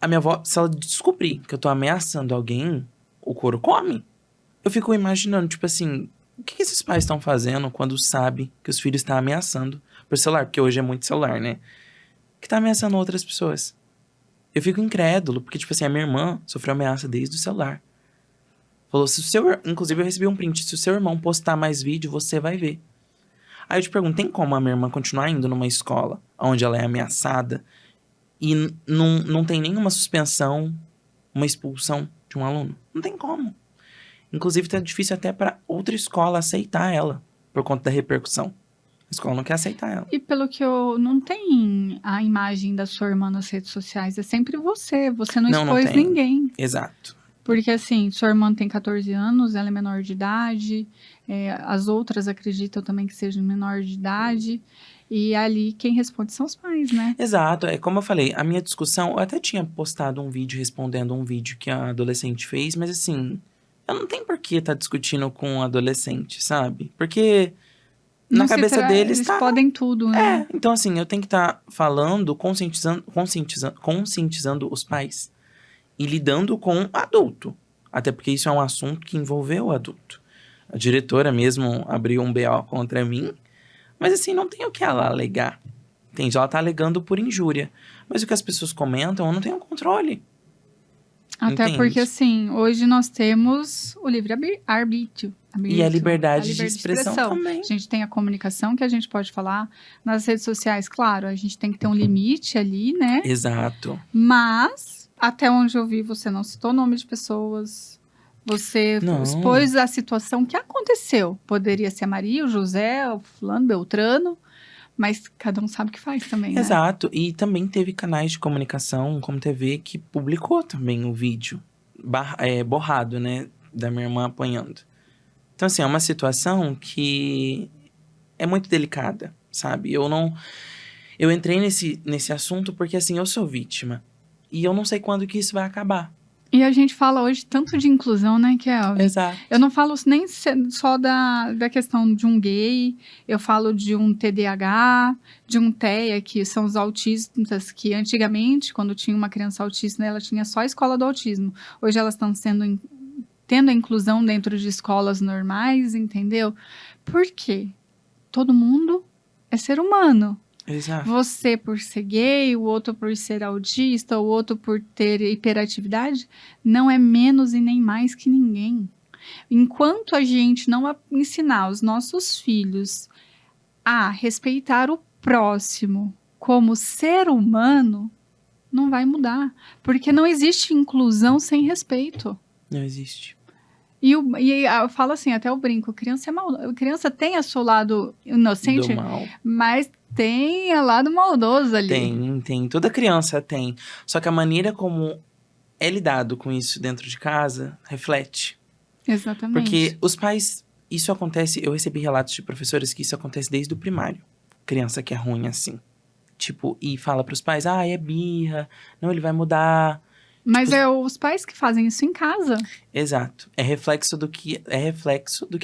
B: A minha avó, se ela descobrir que eu tô ameaçando alguém, o couro come. Eu fico imaginando, tipo assim, o que esses pais estão fazendo quando sabem que os filhos estão ameaçando por celular? Porque hoje é muito celular, né? Que tá ameaçando outras pessoas. Eu fico incrédulo, porque, tipo assim, a minha irmã sofreu ameaça desde o celular. Falou, inclusive eu recebi um print, se o seu irmão postar mais vídeo, você vai ver. Aí eu te pergunto, tem como a minha irmã continuar indo numa escola onde ela é ameaçada e não tem nenhuma suspensão, uma expulsão de um aluno? Não tem como. Inclusive tá difícil até pra outra escola aceitar ela, por conta da repercussão. A escola não quer aceitar ela.
A: E pelo que eu... Não tem a imagem da sua irmã nas redes sociais. É sempre você. Você não expôs
B: tem.
A: ninguém.
B: Exato.
A: Porque, assim, sua irmã tem 14 anos, ela é menor de idade. As outras acreditam também que seja menor de idade. E ali, quem responde são os pais, né?
B: Exato. É como eu falei, a minha discussão... Eu até tinha postado um vídeo respondendo um vídeo que a adolescente fez, mas assim... Eu não tenho por que estar discutindo com um adolescente, sabe? Porque... Na cabeça deles,
A: eles podem tudo, né?
B: Então assim, eu tenho que estar falando, conscientizando os pais e lidando com o adulto. Até porque isso é um assunto que envolveu o adulto. A diretora mesmo abriu um BO contra mim, mas assim, não tem o que ela alegar. Entende? Ela tá alegando por injúria. Mas o que as pessoas comentam, eu não tenho controle.
A: Até
B: Entende?
A: porque, assim, hoje nós temos o livre-arbítrio.
B: E a liberdade de expressão também.
A: A gente tem a comunicação que a gente pode falar nas redes sociais. Claro, a gente tem que ter um limite ali, né?
B: Exato.
A: Mas, até onde eu vi, você não citou nome de pessoas. Você expôs a situação que aconteceu. Poderia ser a Maria, o José, o fulano, Beltrano. Mas cada um sabe o que faz também, né?
B: Exato. E também teve canais de comunicação, como TV, que publicou também o vídeo borrado, né? Da minha irmã apanhando. Então, assim, é uma situação que é muito delicada, sabe? Eu entrei nesse assunto porque, assim, eu sou vítima. E eu não sei quando que isso vai acabar.
A: E a gente fala hoje tanto de inclusão, né, Kelvin?
B: Exato.
A: Eu não falo nem só da questão de um gay, eu falo de um TDAH, de um TEA, que são os autistas, que antigamente, quando tinha uma criança autista, ela tinha só a escola do autismo. Hoje elas estão sendo tendo a inclusão dentro de escolas normais, entendeu? Por quê? Todo mundo é ser humano.
B: Exato.
A: Você por ser gay, o outro por ser autista, o outro por ter hiperatividade, não é menos e nem mais que ninguém. Enquanto a gente não ensinar os nossos filhos a respeitar o próximo como ser humano, não vai mudar. Porque não existe inclusão sem respeito.
B: Não existe.
A: E eu falo assim, até eu brinco, criança é mal, criança tem o seu lado inocente,
B: Do mal.
A: mas tem o lado maldoso ali.
B: Tem. Toda criança tem. Só que a maneira como é lidado com isso dentro de casa reflete.
A: Exatamente.
B: Porque os pais... Isso acontece... Eu recebi relatos de professores que isso acontece desde o primário. Criança que é ruim assim. Tipo, e fala pros pais... Ah, é birra. Não, ele vai mudar.
A: Mas
B: Tipo,
A: é os pais que fazem isso em casa.
B: Exato. É reflexo do que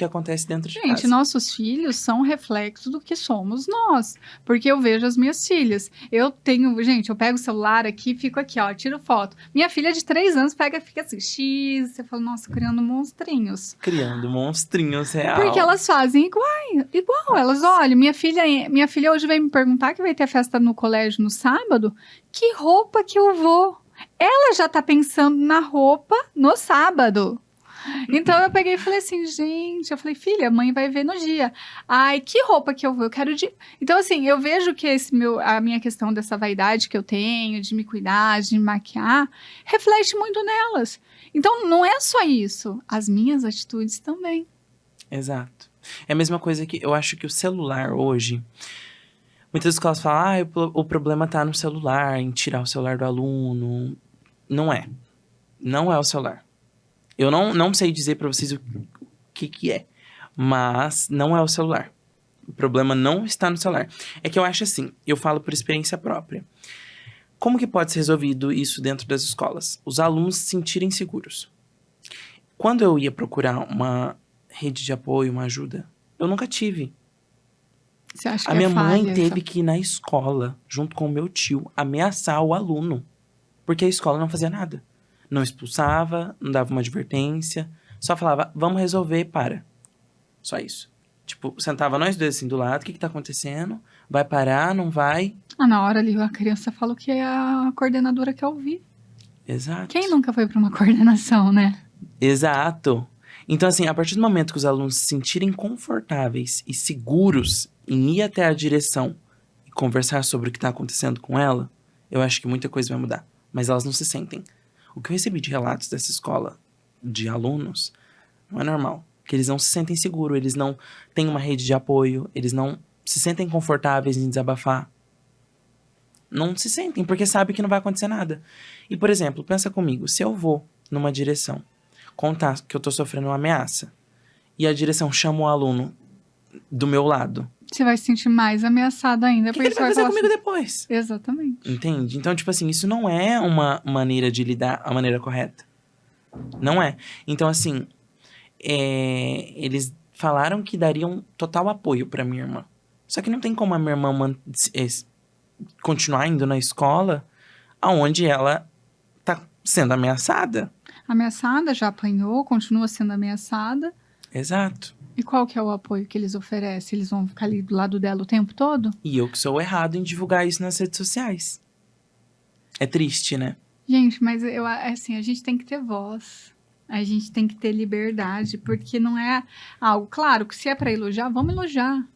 B: acontece dentro de
A: Gente,
B: casa.
A: nossos filhos são reflexo do que somos nós. Porque eu vejo as minhas filhas. Eu pego o celular aqui e fico aqui, ó, tiro foto. Minha filha de 3 anos fica assim, X, você fala, nossa, criando monstrinhos.
B: Criando monstrinhos real.
A: Porque elas fazem igual. Elas olham, minha filha hoje veio me perguntar que vai ter festa no colégio no sábado. Que roupa que eu vou? Ela já tá pensando na roupa no sábado. Então eu peguei e falei assim, gente, eu falei, filha, a mãe vai ver no dia. Ai, que roupa que eu vou? Eu quero de. Então, assim, eu vejo que a minha questão dessa vaidade que eu tenho, de me cuidar, de me maquiar, reflete muito nelas. Então, não é só isso. As minhas atitudes também.
B: Exato. É a mesma coisa que eu acho que o celular hoje... Muitas escolas falam, o problema tá no celular, em tirar o celular do aluno. Não é. Não é o celular. Eu não sei dizer pra vocês o que é. Mas não é o celular. O problema não está no celular. É que eu acho assim, eu falo por experiência própria. Como que pode ser resolvido isso dentro das escolas? Os alunos se sentirem seguros. Quando eu ia procurar uma rede de apoio, uma ajuda, eu nunca tive.
A: Você acha
B: A
A: que
B: minha
A: é
B: mãe
A: falha
B: teve que ir na escola, junto com o meu tio, ameaçar o aluno. Porque a escola não fazia nada. Não expulsava, não dava uma advertência. Só falava, vamos resolver, para. Só isso. Tipo, sentava nós dois assim do lado, o que tá acontecendo? Vai parar, não vai?
A: Na hora ali a criança falou que a coordenadora quer ouvir.
B: Exato.
A: Quem nunca foi para uma coordenação, né?
B: Exato. Então, assim, a partir do momento que os alunos se sentirem confortáveis e seguros em ir até a direção e conversar sobre o que está acontecendo com ela, eu acho que muita coisa vai mudar. Mas elas não se sentem. O que eu recebi de relatos dessa escola, de alunos, não é normal. Que eles não se sentem seguros, eles não têm uma rede de apoio, eles não se sentem confortáveis em desabafar. Não se sentem, porque sabem que não vai acontecer nada. E, por exemplo, pensa comigo, se eu vou numa direção contar que eu tô sofrendo uma ameaça e a direção chama o aluno do meu lado,
A: Você vai se sentir mais ameaçado ainda.
B: o que ele
A: porque
B: vai
A: você
B: fazer
A: falar
B: comigo
A: assim,
B: depois?
A: Exatamente.
B: Entende? Então, tipo assim, isso não é uma maneira de lidar, a maneira correta. Não é. Então, assim, eles falaram que dariam total apoio pra minha irmã. Só que não tem como a minha irmã continuar indo na escola aonde ela tá sendo ameaçada.
A: Ameaçada, já apanhou, continua sendo ameaçada.
B: Exato.
A: E qual que é o apoio que eles oferecem? Eles vão ficar ali do lado dela o tempo todo?
B: E eu que sou errado em divulgar isso nas redes sociais. É triste, né?
A: Gente, mas assim, a gente tem que ter voz. A gente tem que ter liberdade, porque não é algo... Claro, que se é para elogiar, vamos elogiar.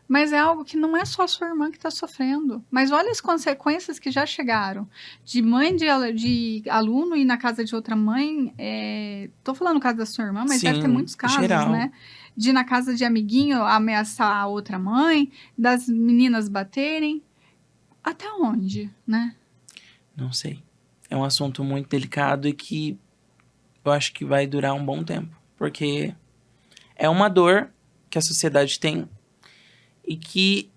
A: Mas é algo que não é só a sua irmã que está sofrendo. Mas olha as consequências que já chegaram. De mãe de aluno ir na casa de outra mãe. Tô falando no caso da sua irmã, mas
B: Sim,
A: deve ter muitos casos,
B: geral.
A: né? De ir na casa de amiguinho ameaçar a outra mãe, das meninas baterem. Até onde, né?
B: Não sei. É um assunto muito delicado e que eu acho que vai durar um bom tempo. Porque é uma dor que a sociedade tem e que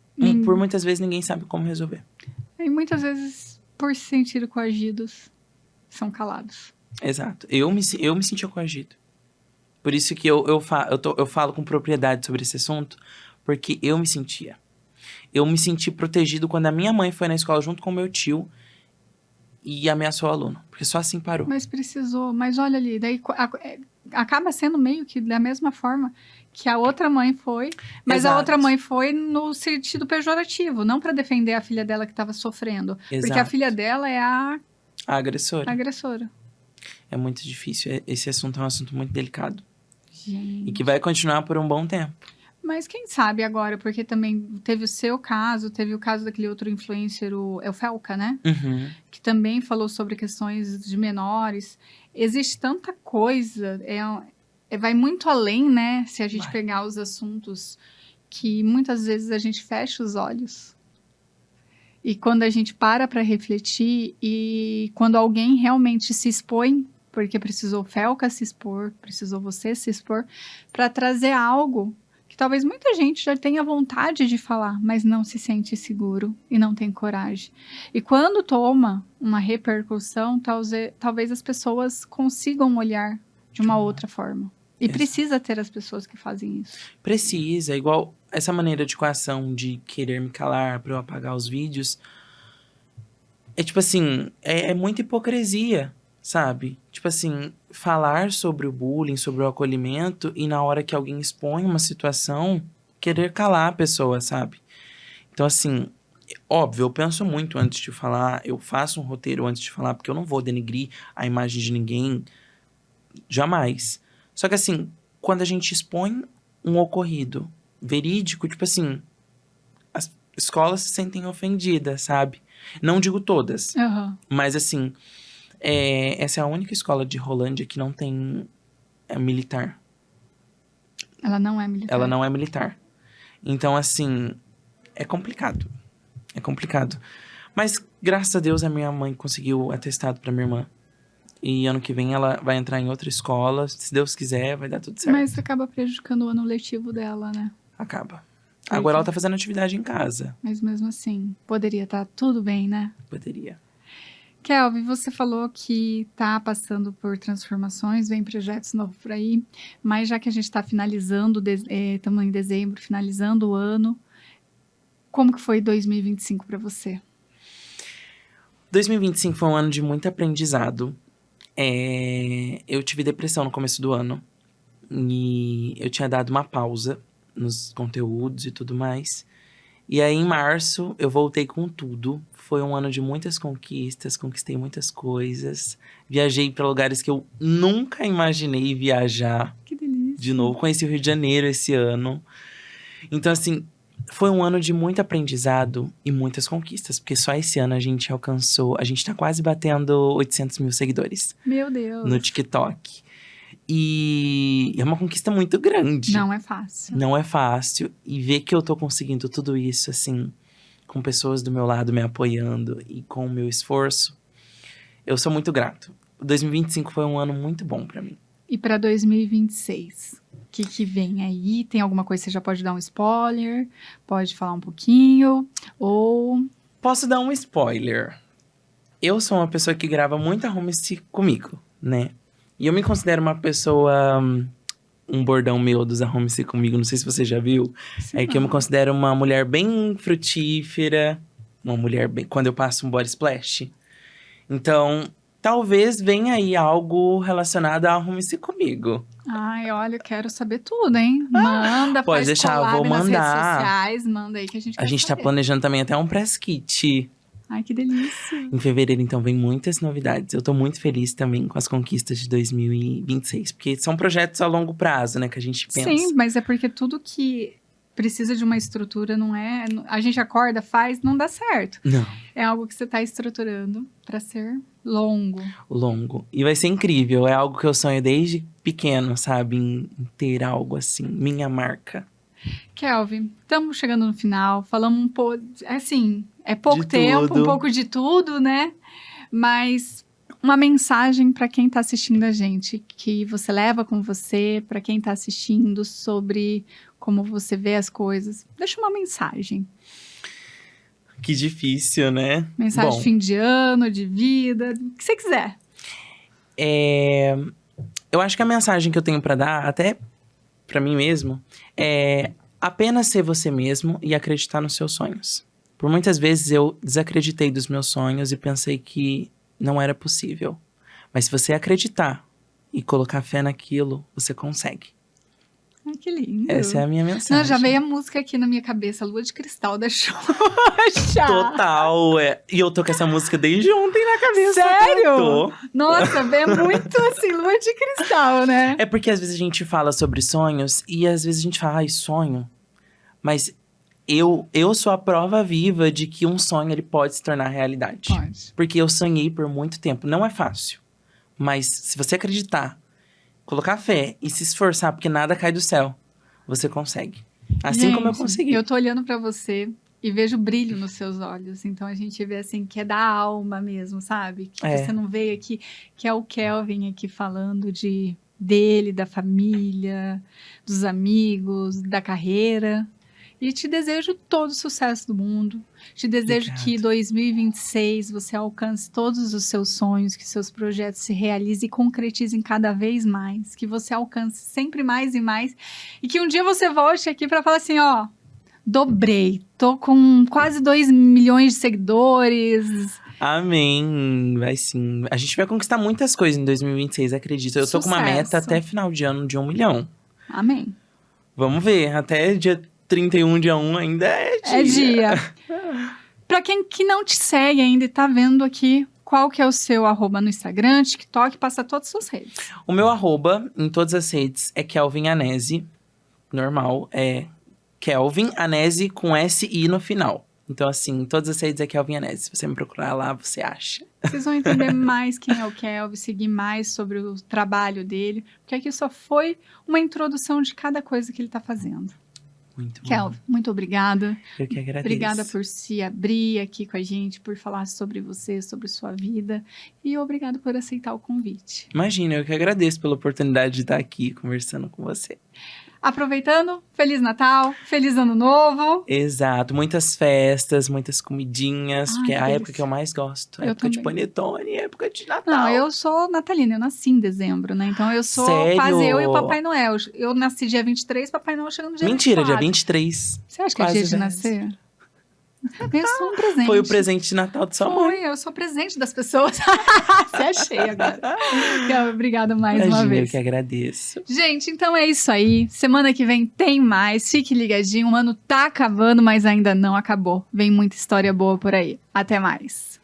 B: por muitas vezes ninguém sabe como resolver.
A: E muitas vezes, por se sentir coagidos, são calados.
B: Exato. Eu me sentia coagido. Por isso que eu falo com propriedade sobre esse assunto, porque eu me sentia. Eu me senti protegido quando a minha mãe foi na escola junto com o meu tio e ameaçou o aluno. Porque só assim parou.
A: Mas precisou. Mas olha ali, daí acaba sendo meio que da mesma forma que a outra mãe foi, mas
B: Exato.
A: a outra mãe foi no sentido pejorativo, não para defender a filha dela que estava sofrendo, porque a
B: Exato.
A: filha dela é a
B: A agressora.
A: agressora.
B: É muito difícil. Esse assunto é um assunto muito delicado.
A: Gente.
B: E que vai continuar por um bom tempo.
A: Mas quem sabe agora, porque também teve o seu caso, teve o caso daquele outro influencer, é o Felca, né?
B: Uhum.
A: Que também falou sobre questões de menores. Existe tanta coisa, vai muito além, né? Se a gente
B: Vai.
A: pegar os assuntos que muitas vezes a gente fecha os olhos. E quando a gente para refletir e quando alguém realmente se expõe, porque precisou o Felca se expor, precisou você se expor, para trazer algo que talvez muita gente já tenha vontade de falar, mas não se sente seguro e não tem coragem. E quando toma uma repercussão, talvez as pessoas consigam olhar de uma outra forma. E
B: Exato.
A: precisa ter as pessoas que fazem isso.
B: Precisa, igual essa maneira de coação de querer me calar pra eu apagar os vídeos. É tipo assim, é muita hipocrisia, sabe? Tipo assim, falar sobre o bullying, sobre o acolhimento e na hora que alguém expõe uma situação, querer calar a pessoa, sabe? Então assim, óbvio, eu penso muito antes de falar, eu faço um roteiro antes de falar, porque eu não vou denigrir a imagem de ninguém, jamais. Só que assim, quando a gente expõe um ocorrido verídico, tipo assim, as escolas se sentem ofendidas, sabe? Não digo todas,
A: Aham.
B: mas assim, essa é a única escola de Rolândia que não tem militar.
A: Ela não é militar.
B: Ela não é militar. Então, assim, é complicado. É complicado. Mas, graças a Deus, a minha mãe conseguiu atestado pra minha irmã. E ano que vem ela vai entrar em outra escola. Se Deus quiser, vai dar tudo certo.
A: Mas acaba prejudicando o ano letivo dela, né?
B: Acaba.
A: Por
B: Agora
A: quê?
B: ela tá fazendo atividade em casa.
A: Mas mesmo assim, poderia estar tudo bem, né?
B: Poderia.
A: Kelvin, você falou que tá passando por transformações, vem projetos novos por aí, mas já que a gente está finalizando, estamos em dezembro, finalizando o ano, como que foi 2025 para você?
B: 2025 foi um ano de muito aprendizado. Eu tive depressão no começo do ano. E eu tinha dado uma pausa nos conteúdos e tudo mais. E aí, em março, eu voltei com tudo. Foi um ano de muitas conquistas, conquistei muitas coisas. Viajei para lugares que eu nunca imaginei viajar
A: Que delícia.
B: de novo. Conheci o Rio de Janeiro esse ano. Então, assim, foi um ano de muito aprendizado e muitas conquistas. Porque só esse ano a gente tá quase batendo 800 mil seguidores
A: Meu Deus.
B: no TikTok. E é uma conquista muito grande.
A: Não é fácil.
B: Não é fácil. E ver que eu tô conseguindo tudo isso, assim, com pessoas do meu lado me apoiando e com o meu esforço, eu sou muito grato. 2025 foi um ano muito bom pra mim.
A: E para 2026? O que vem aí? Tem alguma coisa que você já pode dar um spoiler? Pode falar um pouquinho? Ou...
B: Posso dar um spoiler. Eu sou uma pessoa que grava muita home-see comigo, né? E eu me considero uma pessoa... Um bordão meu dos home-see comigo, não sei se você já viu. É que eu me considero uma mulher bem frutífera. Uma mulher bem... Quando eu passo um body splash. Então, talvez venha aí algo relacionado a home-see comigo.
A: Ai, olha, eu quero saber tudo, hein? Manda,
B: pode
A: faz
B: deixar, eu
A: collab
B: vou
A: nas redes
B: mandar.
A: sociais, manda aí que a gente
B: A
A: quer
B: gente tá
A: saber.
B: planejando também até um press kit.
A: Ai, que delícia.
B: Em fevereiro, então, vem muitas novidades. Eu tô muito feliz também com as conquistas de 2026. Porque são projetos a longo prazo, né? Que a gente pensa.
A: Sim, mas é porque tudo que precisa de uma estrutura não é... A gente acorda, faz, não dá certo.
B: Não,
A: É algo que você tá estruturando pra ser longo.
B: longo. E vai ser incrível. É algo que eu sonho desde pequeno, sabe? Em ter algo assim. Minha marca.
A: Kelvin, estamos chegando no final. Falamos um pouco... Assim, é pouco
B: De
A: tempo,
B: tudo.
A: um pouco de tudo, né? Mas uma mensagem para quem está assistindo a gente, que você leva com você, para quem está assistindo, sobre como você vê as coisas. Deixa uma mensagem.
B: Que difícil, né?
A: Mensagem
B: Bom,
A: de fim de ano, de vida, o que você quiser.
B: eu acho que a mensagem que eu tenho pra dar, até pra mim mesmo, é apenas ser você mesmo e acreditar nos seus sonhos. Por muitas vezes eu desacreditei dos meus sonhos e pensei que não era possível. Mas se você acreditar e colocar fé naquilo, você consegue.
A: Ai, que lindo.
B: Essa é a minha mensagem.
A: Não, já veio a música aqui na minha cabeça, Lua de Cristal da Xuxa.
B: Total, E eu tô com essa música desde ontem na cabeça.
A: Sério?
B: Tô.
A: Nossa, é muito assim, Lua de Cristal, né?
B: É porque às vezes a gente fala sobre sonhos e às vezes a gente fala, ai, sonho. Mas eu sou a prova viva de que um sonho ele pode se tornar realidade.
A: Pode.
B: Porque eu sonhei por muito tempo. Não é fácil. Mas se você acreditar, colocar fé e se esforçar, porque nada cai do céu, você consegue. Assim como eu
A: Gente,
B: consegui.
A: Eu tô olhando pra você e vejo brilho nos seus olhos. Então a gente vê assim que é da alma mesmo, sabe? Que
B: É.
A: você não veio aqui, que é o Kelvin aqui falando dele, da família, dos amigos, da carreira. E te desejo todo o sucesso do mundo. Te desejo
B: Obrigado.
A: que em 2026 você alcance todos os seus sonhos, que seus projetos se realizem e concretizem cada vez mais. Que você alcance sempre mais e mais. E que um dia você volte aqui para falar assim, ó, dobrei. Tô com quase 2 milhões de seguidores.
B: Amém. Vai sim. A gente vai conquistar muitas coisas em 2026, acredito. Eu tô com uma meta
A: Sucesso.
B: até final de ano de 1 milhão.
A: Amém.
B: Vamos ver. Até dia 31, dia 1 ainda é dia.
A: É dia. Pra quem que não te segue ainda e tá vendo aqui, qual que é o seu @no Instagram, TikTok, passa todas as suas redes.
B: O meu @ em todas as redes é Kelvin Anese. Normal, é Kelvin Anese com SI no final. Então, assim, em todas as redes é Kelvin Anese. Se você me procurar lá, você acha.
A: Vocês vão entender mais quem é o Kelvin, seguir mais sobre o trabalho dele, porque aqui só foi uma introdução de cada coisa que ele tá fazendo.
B: Muito bom.
A: Kelvin, muito obrigada.
B: Eu que agradeço.
A: Obrigada por se abrir aqui com a gente, por falar sobre você, sobre sua vida. E obrigada por aceitar o convite.
B: Imagina, eu que agradeço pela oportunidade de estar aqui conversando com você.
A: Aproveitando, Feliz Natal, Feliz Ano Novo.
B: Exato. Muitas festas, muitas comidinhas.
A: Ai,
B: porque é
A: que
B: a
A: delícia.
B: época que eu mais gosto.
A: Eu
B: Época de
A: também.
B: panetone, época de Natal.
A: Não, eu sou natalina, eu nasci em dezembro, né? Então eu sou
B: Sério?
A: quase eu e o Papai Noel. Eu nasci dia 23, Papai Noel chegando no dia
B: Mentira,
A: 24.
B: dia 23.
A: Você acha que é
B: Quase
A: dia de
B: véspera.
A: nascer? Eu sou um presente.
B: Foi o presente de Natal de sua mãe.
A: Foi, eu sou presente das pessoas. Você achei agora. Então, obrigada mais uma
B: Imagina, eu
A: vez.
B: que agradeço.
A: Gente, então é isso aí. Semana que vem tem mais. Fique ligadinho. O ano tá acabando, mas ainda não acabou. Vem muita história boa por aí. Até mais.